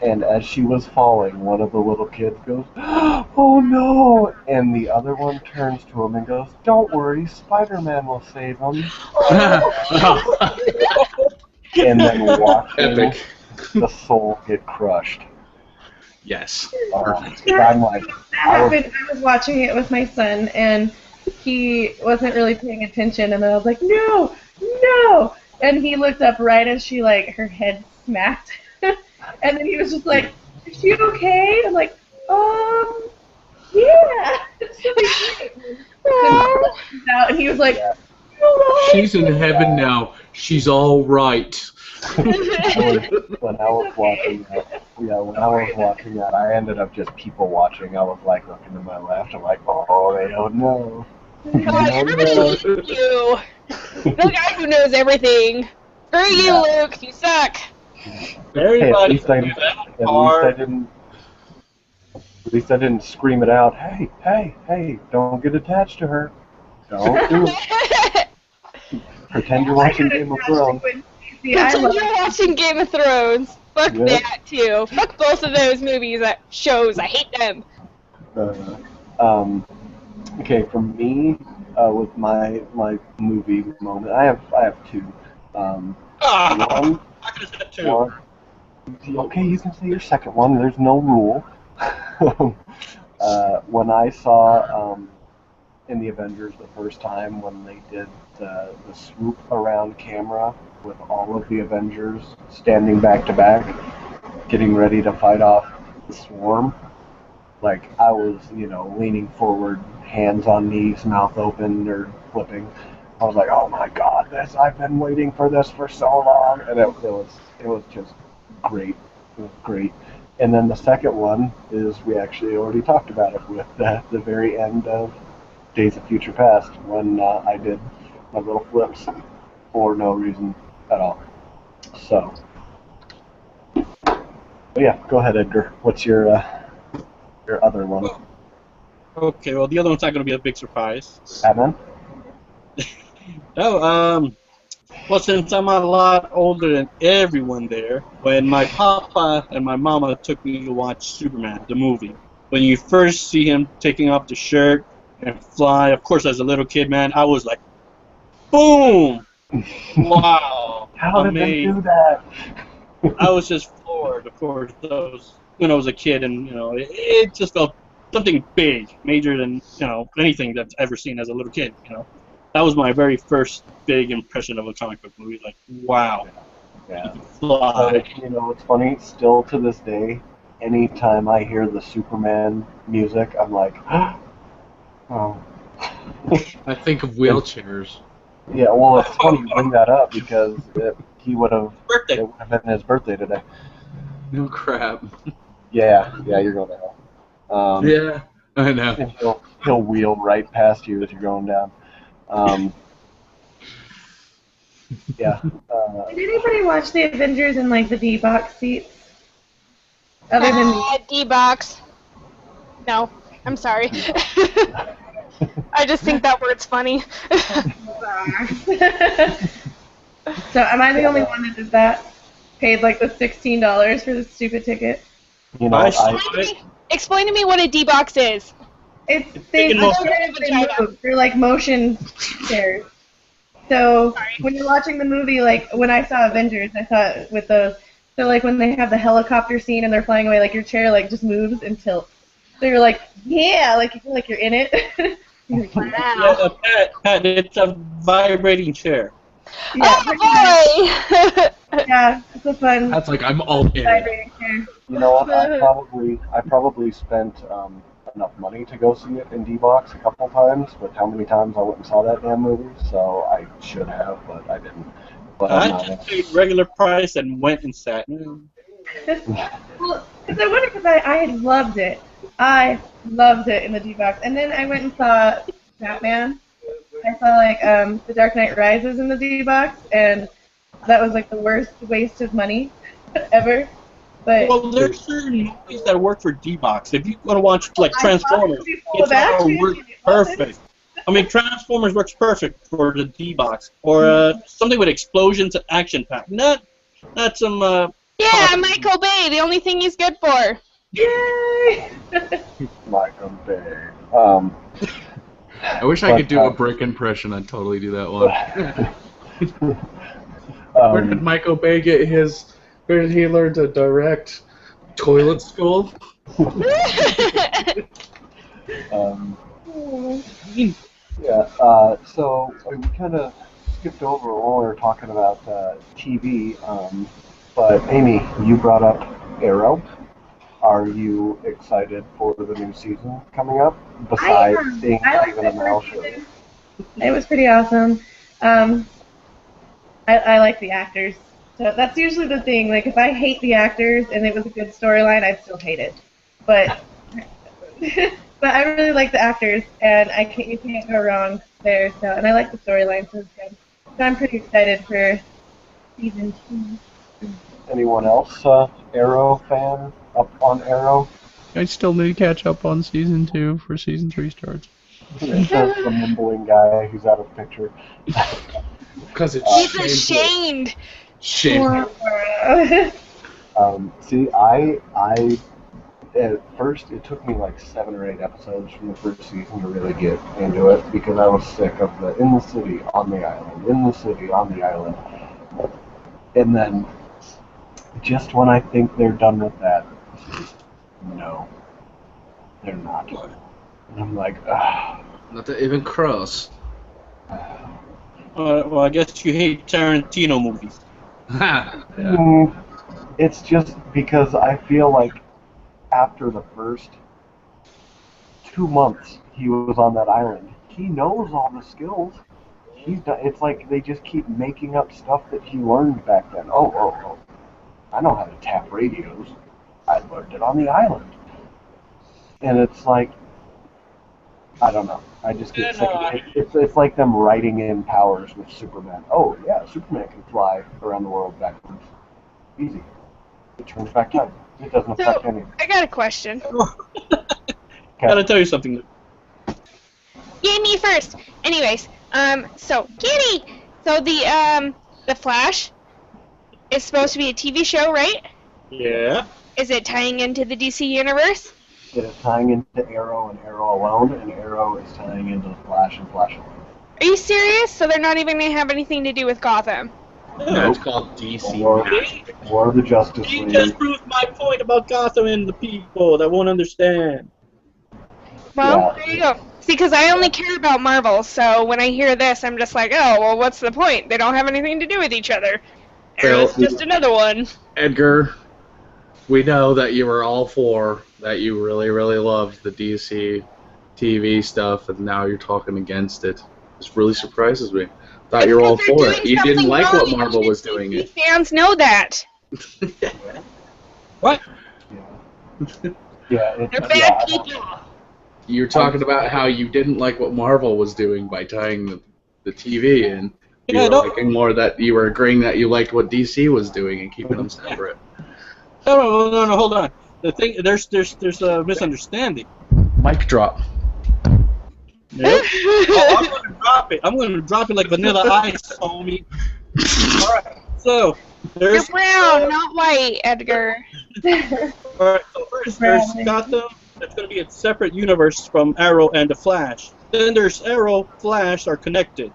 And as she was falling, one of the little kids goes, "Oh no!" And the other one turns to him and goes, "Don't worry, Spider-Man will save him." And then watching Epic. the soul get crushed. Yes. I'm like, That happened. I was watching it with my son, and he wasn't really paying attention, and then I was like, no, no! And he looked up right as she, like, her head smacked. And then he was just like, is she okay? I'm like, yeah. And he was like, hello. She's in heaven now. She's all right. when I was watching that, I ended up just people watching. I was like looking to my left. I'm like, oh, they don't know. Everybody hates you. The guy who knows everything. Screw you, Luke. You suck. Everybody. At least I didn't scream it out. Hey, hey, hey! Don't get attached to her. Don't do it. Pretend you're watching Game of Thrones. Pretend you're watching Game of Thrones. Fuck that too. Fuck both of those movies. Shows. I hate them. Okay, for me, with my movie moment, I have two. One, okay, you can say your second one. There's no rule. When I saw in the Avengers the first time when they did the swoop around camera with all of the Avengers standing back to back, getting ready to fight off the swarm. Like, I was, leaning forward, hands on knees, mouth open or flipping. I was like, oh my god, I've been waiting for this for so long. And it was just great. It was great. And then the second one is, we actually already talked about it with the very end of Days of Future Past, when I did my little flips for no reason at all. So, but yeah, go ahead, Edgar. What's your other one? Okay, well, the other one's not going to be a big surprise. Batman? No, well, since I'm a lot older than everyone there, when my papa and my mama took me to watch Superman, the movie, when you first see him taking off the shirt and fly, of course, as a little kid, man, I was like, boom! Wow! How did they do that? I was just floored, of course. That was when I was a kid, and, it just felt something big, major than, anything that's ever seen as a little kid, That was my very first big impression of a comic book movie. Like, wow. Yeah. Fly. You know, it's funny. Still to this day, anytime I hear the Superman music, I'm like, oh. I think of wheelchairs. Yeah. Well, it's funny you bring that up because he would have. Birthday. It would have been his birthday today. No crap. Yeah. Yeah. You're going to hell. Yeah, I know. And he'll wheel right past you as you're going down. Yeah. Did anybody watch the Avengers in like the D box seats? Other than me. D-box. No, I'm sorry. I just think that word's funny. So am I the only one that did that? Paid like the $16 for the stupid ticket? You know, Explain to me what a D-box is. It's big things and they move. They're like motion chairs. So when you're watching the movie, like when I saw Avengers, I saw it with those. So like when they have the helicopter scene and they're flying away, like your chair like just moves and tilts. So you're like, yeah, like you feel like you're in it. Wow. Yeah, Pat, it's a vibrating chair. Yeah, pretty much. Oh boy! Yeah, it's a fun That's like I'm all in. vibrating chair. You know what? I probably spent enough money to go see it in D-Box a couple times, but how many times I went and saw that damn movie? So I should have, but I didn't. But I just paid regular price and went and sat. Well, because I wonder because I loved it. I loved it in the D-Box. And then I went and saw Batman. I saw like The Dark Knight Rises in the D-Box, and that was like the worst waste of money ever. But Well, there's certain movies that work for D-Box. If you want to watch like I Transformers, thought it would be full it's of action, gonna work it wasn't. perfect. I mean, Transformers works perfect for the D-Box, or something with explosions and action pack. Not some. Yeah, Michael Bay, the only thing he's good for. Yay! Michael Bay. I wish I could do a brick impression. I'd totally do that one. Where did Michael Bay get his? Where did he learn to direct? Toilet School? Yeah. So we kind of skipped over when we were talking about TV. But Amy, you brought up Arrow. Are you excited for the new season coming up? Besides being even a Mel show. It was pretty awesome. I like the actors. So that's usually the thing. Like if I hate the actors and it was a good storyline, I'd still hate it. But but I really like the actors, and you can't go wrong there. So and I like the storyline, so it's good. So I'm pretty excited for season 2. Anyone else Arrow fan up on Arrow? I still need to catch up on season 2 for season 3 starts. It says the mumbling guy who's out of the picture. Because it's He's shameful. ashamed. Shameful. See, I at first it took me like 7 or 8 episodes from the first season to really get into it because I was sick of the in the city on the island, in the city on the island, and then just when I think they're done with that, no, they're not. And I'm like, ah. Not to even cross. Well, I guess you hate Tarantino movies. Yeah. It's just because I feel like after the first 2 months he was on that island, he knows all the skills. It's like they just keep making up stuff that he learned back then. Oh. I know how to tap radios. I learned it on the island. And it's like, I don't know. I just get sick of it. It's like them writing in powers with Superman. Oh, yeah, Superman can fly around the world backwards. Easy. It turns back time. It doesn't affect anything. I got a question. Gotta tell you something. Yay, me first. Anyways, so Kitty. So the Flash is supposed to be a TV show, right? Yeah. Is it tying into the DC universe? It is tying into Arrow and Arrow alone, and Arrow is tying into the Flash and Flash alone. Are you serious? So they're not even gonna have anything to do with Gotham? Yeah, it's called DC. Or the Justice You League. just proved my point about Gotham and the people that won't understand. Well, Yeah. there you go. See, because I only care about Marvel, so when I hear this, I'm just like, oh, well, what's the point? They don't have anything to do with each other. Arrow's just another one. Edgar, we know that you were all for that. You really, really loved the DC TV stuff, and now you're talking against it. This really surprises me. Thought you were all for it. You didn't like what Marvel was doing it. Fans know that. What? Yeah, They're bad people. You're talking about how you didn't like what Marvel was doing by tying the TV in. You were liking more that you were agreeing that you liked what DC was doing and keeping them separate. No, hold on. The thing, there's a misunderstanding. Mic drop. Nope. Oh, I'm gonna drop it. I'm gonna drop it like vanilla ice, homie. All right. So there's. You're brown, not white, Edgar. All right. So first, there's Gotham. That's gonna be a separate universe from Arrow and the Flash. Then there's Arrow, Flash are connected.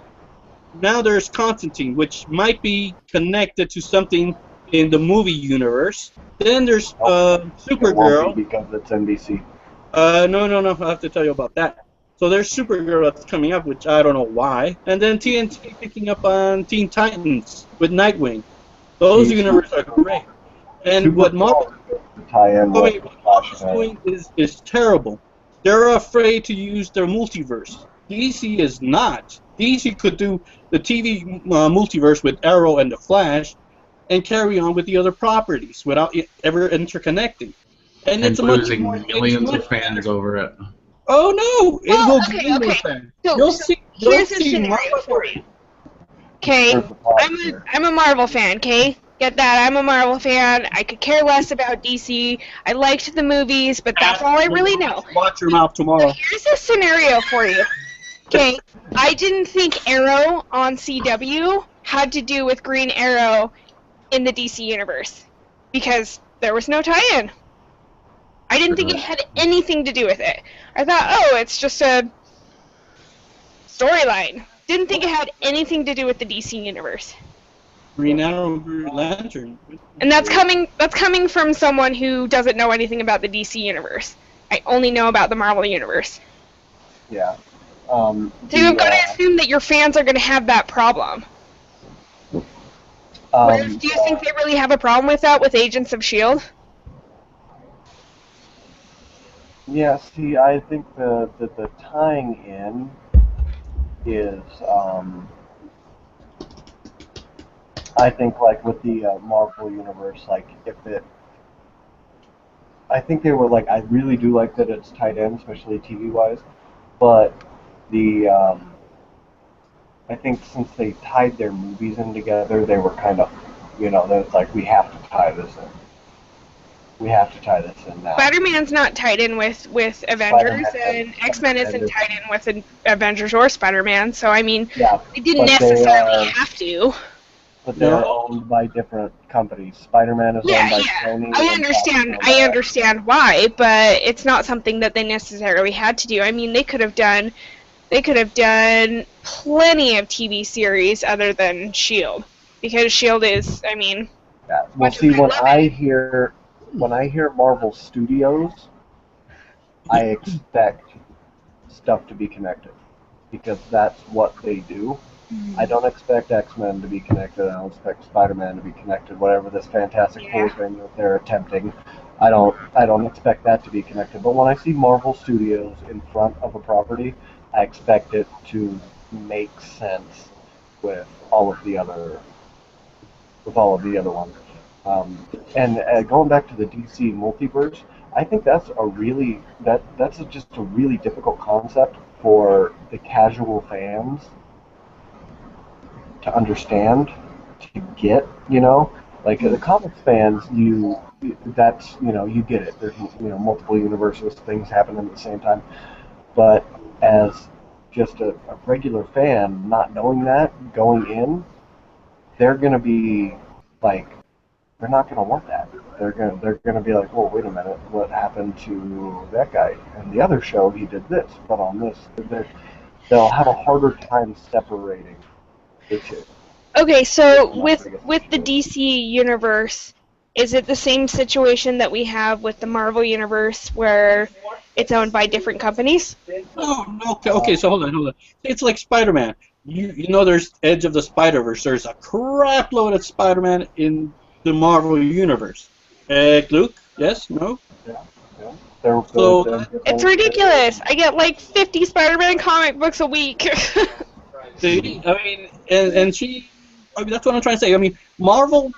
Now there's Constantine, which might be connected to something in the movie universe. Then there's Supergirl. Because it's NBC. No. I have to tell you about that. So there's Supergirl that's coming up, which I don't know why. And then TNT picking up on Teen Titans with Nightwing. Those universes are great. And what Marvel is doing is terrible. They're afraid to use their multiverse. DC is not. DC could do the TV multiverse with Arrow and the Flash and carry on with the other properties without it ever interconnecting. And it's losing millions of fans over it. Oh no! It will gain more fans. You'll see. Here's the scenario for you. Okay, I'm a Marvel fan. Okay, get that? I'm a Marvel fan. I could care less about DC. I liked the movies, but that's all I really know. Watch your mouth tomorrow. So here's a scenario for you. Okay, I didn't think Arrow on CW had to do with Green Arrow in the DC universe because there was no tie-in. I didn't think it had anything to do with it. I thought, oh, it's just a storyline. Didn't think it had anything to do with the DC universe. Green Arrow, Green Lantern. And that's coming from someone who doesn't know anything about the DC universe. I only know about the Marvel universe. Yeah. So you've got to assume that your fans are going to have that problem. Do you think they really have a problem with that with Agents of S.H.I.E.L.D.? Yeah, see, I think the tying in is, I think, like, with the Marvel Universe, like, I think they were, like, I really do like that it's tied in, especially TV-wise, but I think since they tied their movies in together, they were kind of, they're like, we have to tie this in. We have to tie this in now. Spider-Man's not tied in with Avengers, and X-Men isn't tied in with Avengers or Spider-Man, so, I mean, they didn't necessarily have to. But they're owned by different companies. Spider-Man is owned by Sony. I understand why, but it's not something that they necessarily had to do. I mean, they could have done plenty of TV series other than S.H.I.E.L.D. Because S.H.I.E.L.D. is, I mean... Yeah. Well, see, when I hear Marvel Studios, I expect stuff to be connected. Because that's what they do. I don't expect X-Men to be connected. I don't expect Spider-Man to be connected. Whatever this Fantastic Four thing that they're attempting, I don't expect that to be connected. But when I see Marvel Studios in front of a property, I expect it to make sense with all of the other ones. And going back to the DC multiverse, I think that's just a really difficult concept for the casual fans to understand, to get, like the comics fans, you get it. There's multiple universes, things happen at the same time, but as just a regular fan, not knowing that going in, they're gonna be like, they're not gonna want that. They're gonna be like, well, wait a minute, what happened to that guy? And the other show he did this, but on this, they'll have a harder time separating. Okay, so with the DC universe, is it the same situation that we have with the Marvel universe where it's owned by different companies? No. Okay, so hold on. It's like Spider-Man. you know there's Edge of the Spider-Verse. There's a crap load of Spider-Man in the Marvel Universe. Luke? Yes? No? Yeah, yeah. They're So good. They're It's different. ridiculous. I get like 50 Spider-Man comic books a week. and she, that's what I'm trying to say. I mean, Marvel,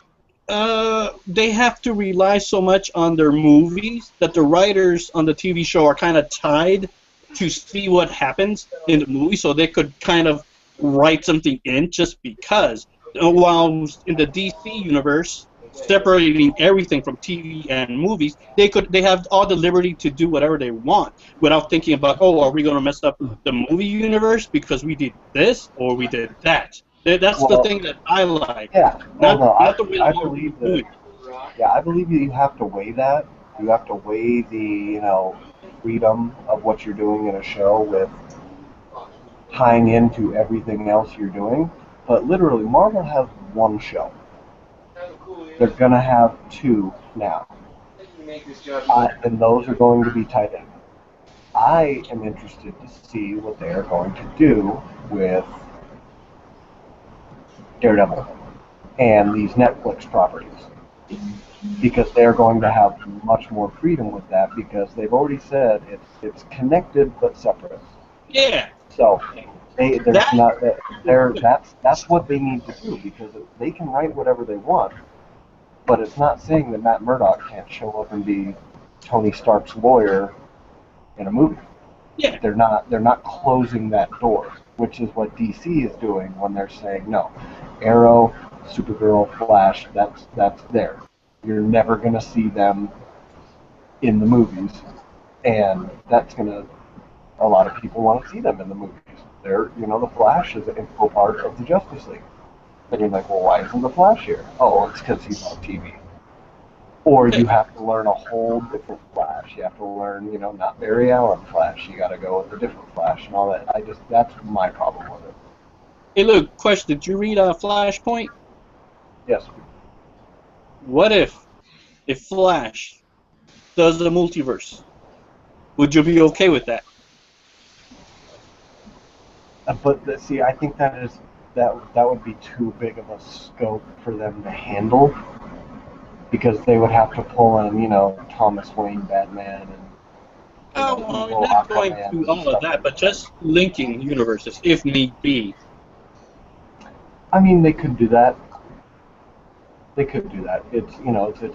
they have to rely so much on their movies that the writers on the TV show are kind of tied to see what happens in the movie, so they could kind of write something in just because. While in the DC universe, separating everything from TV and movies, they have all the liberty to do whatever they want without thinking about, oh, are we going to mess up the movie universe because we did this or we did that. That's the thing that I like. Yeah. Not the way I Marvel believe do that. it. Yeah, I believe you have to weigh that. You have to weigh the freedom of what you're doing in a show with tying into everything else you're doing. But literally, Marvel has one show. They're gonna have two now, and those are going to be tied in. I am interested to see what they are going to do with Daredevil and these Netflix properties, because they're going to have much more freedom with that, because they've already said it's connected but separate. Yeah. So that's what they need to do, because they can write whatever they want, but it's not saying that Matt Murdock can't show up and be Tony Stark's lawyer in a movie. Yeah. They're not closing that door, which is what DC is doing when they're saying no. Arrow, Supergirl, Flash, that's there. You're never gonna see them in the movies, and that's gonna. A lot of people want to see them in the movies. The Flash is an integral part of the Justice League. And you're like, well, why isn't the Flash here? Oh, it's because he's on TV. Or you have to learn a whole different Flash. You have to learn, not Barry Allen Flash. You got to go with a different Flash and all that. That's my problem with it. Hey, Luke, question. Did you read Flashpoint? Yes. What if Flash does the multiverse? Would you be okay with that? But see, I think that would be too big of a scope for them to handle, because they would have to pull in, Thomas Wayne Batman and. Well, not going through all of that, but just linking universes if need be. I mean, they could do that. It's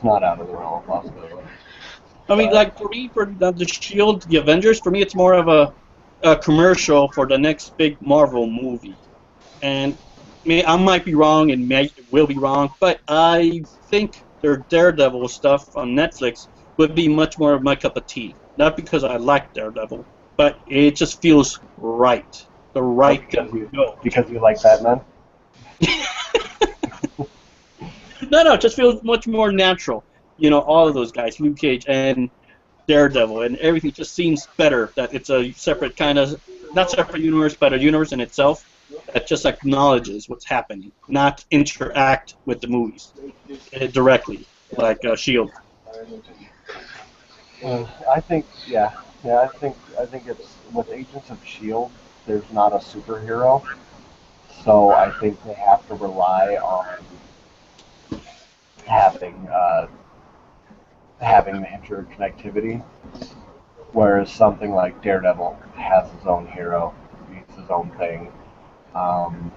not out of the realm of possibility. I mean, like for me, for the Shield, the Avengers, for me, it's more of a commercial for the next big Marvel movie. And I might be wrong and will be wrong, but I think their Daredevil stuff on Netflix would be much more of my cup of tea. Not because I like Daredevil, but it just feels right. The right because you like Batman? No, it just feels much more natural. All of those guys, Luke Cage and Daredevil, and everything just seems better. That it's a separate kind of, not separate universe, but a universe in itself that just acknowledges what's happening, not interact with the movies directly, like Shield. I think I think it's with Agents of Shield. There's not a superhero, so I think they have to rely on having the interconnectivity, whereas something like Daredevil has his own hero, he's his own thing, and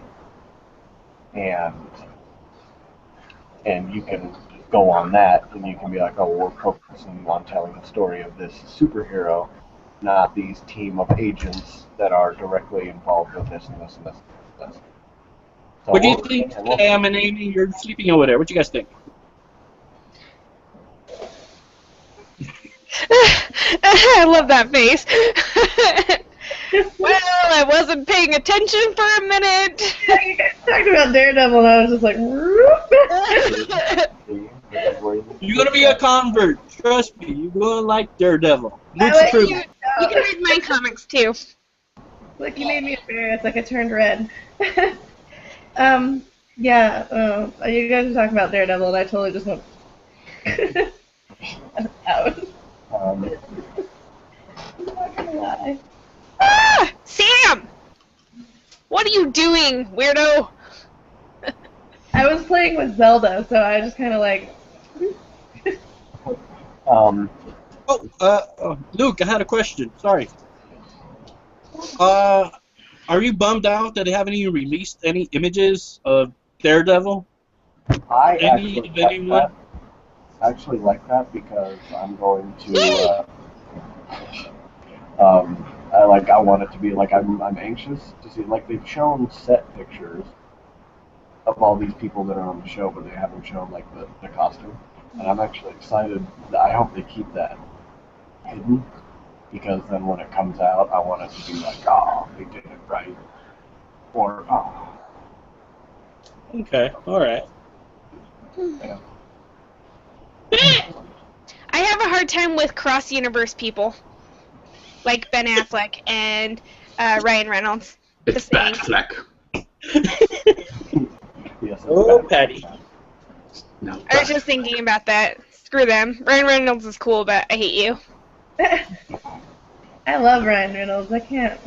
you can go on that, and you can be like, oh, we're focusing on telling the story of this superhero, not these team of agents that are directly involved with this and this and this and this. So what do you think, Cam and Amy? You're sleeping over there. What do you guys think? I love that face. Well, I wasn't paying attention for a minute. Yeah, you guys talked about Daredevil, and I was just like, You're gonna be a convert. Trust me, you're gonna like Daredevil. like you can read my comics too. Like, you made me embarrassed, like I turned red. You guys were talking about Daredevil, and I totally just went out. I'm not gonna lie. Ah, Sam! What are you doing, weirdo? I was playing with Zelda, so I just kind of like. Luke, I had a question. Sorry. Are you bummed out that they haven't even released any images of Daredevil? I Any actually of like anyone? that. I actually like that because I'm going to. I want it to be like I'm anxious to see, like, they've shown set pictures of all these people that are on the show, but they haven't shown like the costume, and I'm actually excited. I hope they keep that hidden, because then when it comes out, I want it to be like, oh, they did it right, or oh. Okay, alright. Yeah. I have a hard time with cross-universe people, like Ben Affleck and Ryan Reynolds. It's saying. Batfleck. Yes, Oh, Patty. No, I was just thinking about that. Screw them. Ryan Reynolds is cool, but I hate you. I love Ryan Reynolds. I can't.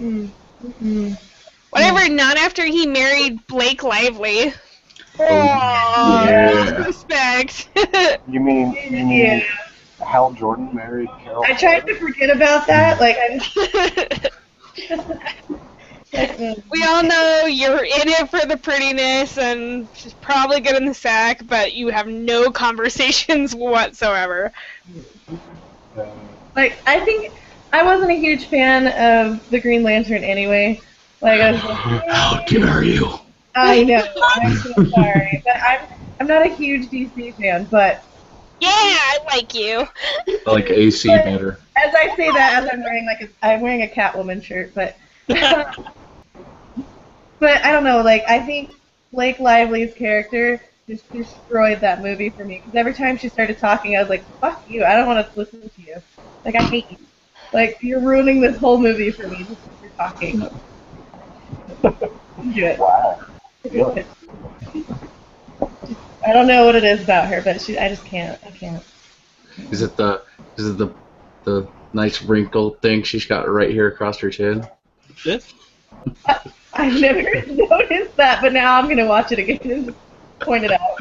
Whatever, not after he married Blake Lively. Oh, yeah. Respect. You mean Yeah. Hal Jordan married Carol? I tried to forget about that. Like We all know you're in it for the prettiness, and she's probably good in the sack, but you have no conversations whatsoever. Like, I think I wasn't a huge fan of the Green Lantern anyway. Like, I was like, How dare you? I know, I'm so sorry, but I'm not a huge DC fan. But Yeah, I like you. I like AC better. as I say that, as I'm wearing a Catwoman shirt, but but I don't know. Like, I think Blake Lively's character just destroyed that movie for me, because every time she started talking, I was like, fuck you, I don't want to listen to you. Like, I hate you. Like, you're ruining this whole movie for me just because you're talking. Do it. Wow. Really? I don't know what it is about her, but I just can't. I can't. Is it the nice wrinkled thing she's got right here across her chin? This? I've never noticed that, but now I'm gonna watch it again and just point it out.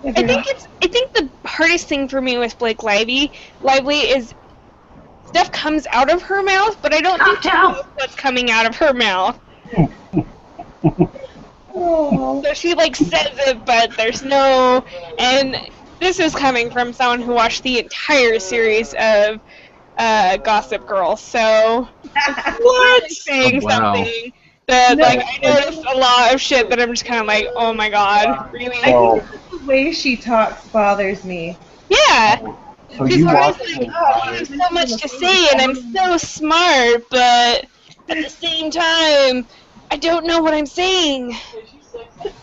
I think the hardest thing for me with Blake Lively is stuff comes out of her mouth, but I don't think she knows what's coming out of her mouth. Oh. So she like says it, but there's no. And this is coming from someone who watched the entire series of Gossip Girl. So What? saying Oh, wow. something that No. like I noticed a lot of shit that I'm just kind of like, oh my god, really? So, The way she talks bothers me. Yeah. so Because you I was watched like, the oh, I have so much to say, and I'm so smart, but at the same time, I don't know what I'm saying.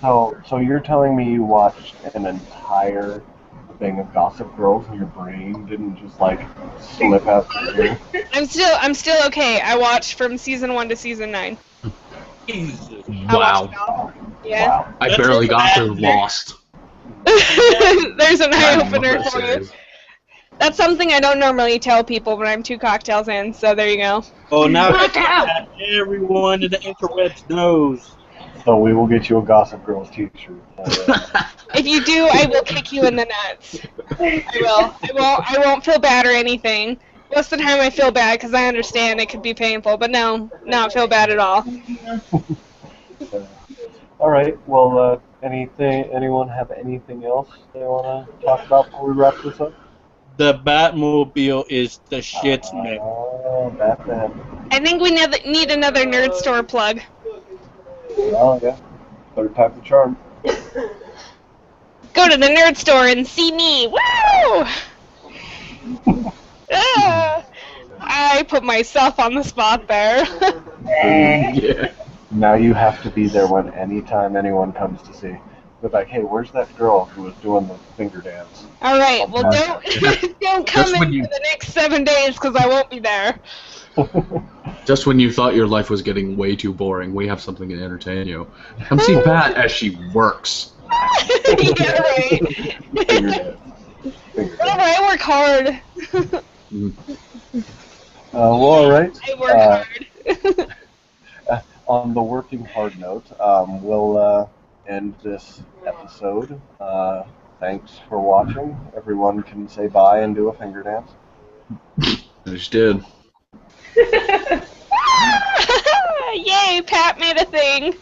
So you're telling me you watched an entire thing of Gossip Girls and your brain didn't just like slip out your ear? I'm still okay. I watched from season 1 to season 9. Jesus. Wow. Yeah. Wow. I barely got through Lost. There's an eye I love opener that for you. series. That's something I don't normally tell people when I'm 2 cocktails in, so there you go. Oh, now that everyone in the interwebs knows. So we will get you a Gossip Girls t-shirt. If you do, I will kick you in the nuts. I will. I won't feel bad or anything. Most of the time I feel bad because I understand it could be painful, but no, not feel bad at all. All right. Well, anyone have anything else they want to talk about before we wrap this up? The Batmobile is the shit, man. Oh, Batman. I think we need another nerd store plug. Oh yeah. Third time's the charm. Go to the nerd store and see me. Woo! I put myself on the spot there. Yeah. Now you have to be there when anytime anyone comes to see. They're like, hey, where's that girl who was doing the finger dance? All right. Well, don't come Just in when you- for the next 7 days because I won't be there. Just when you thought your life was getting way too boring, we have something to entertain you. Come see Pat as she works. Yeah, right. Finger dance. Finger Whatever, dance. I work hard. Well, all right. I work hard. on the working hard note, we'll end this episode. Thanks for watching. Everyone can say bye and do a finger dance. I just did. Yay, Pat made a thing.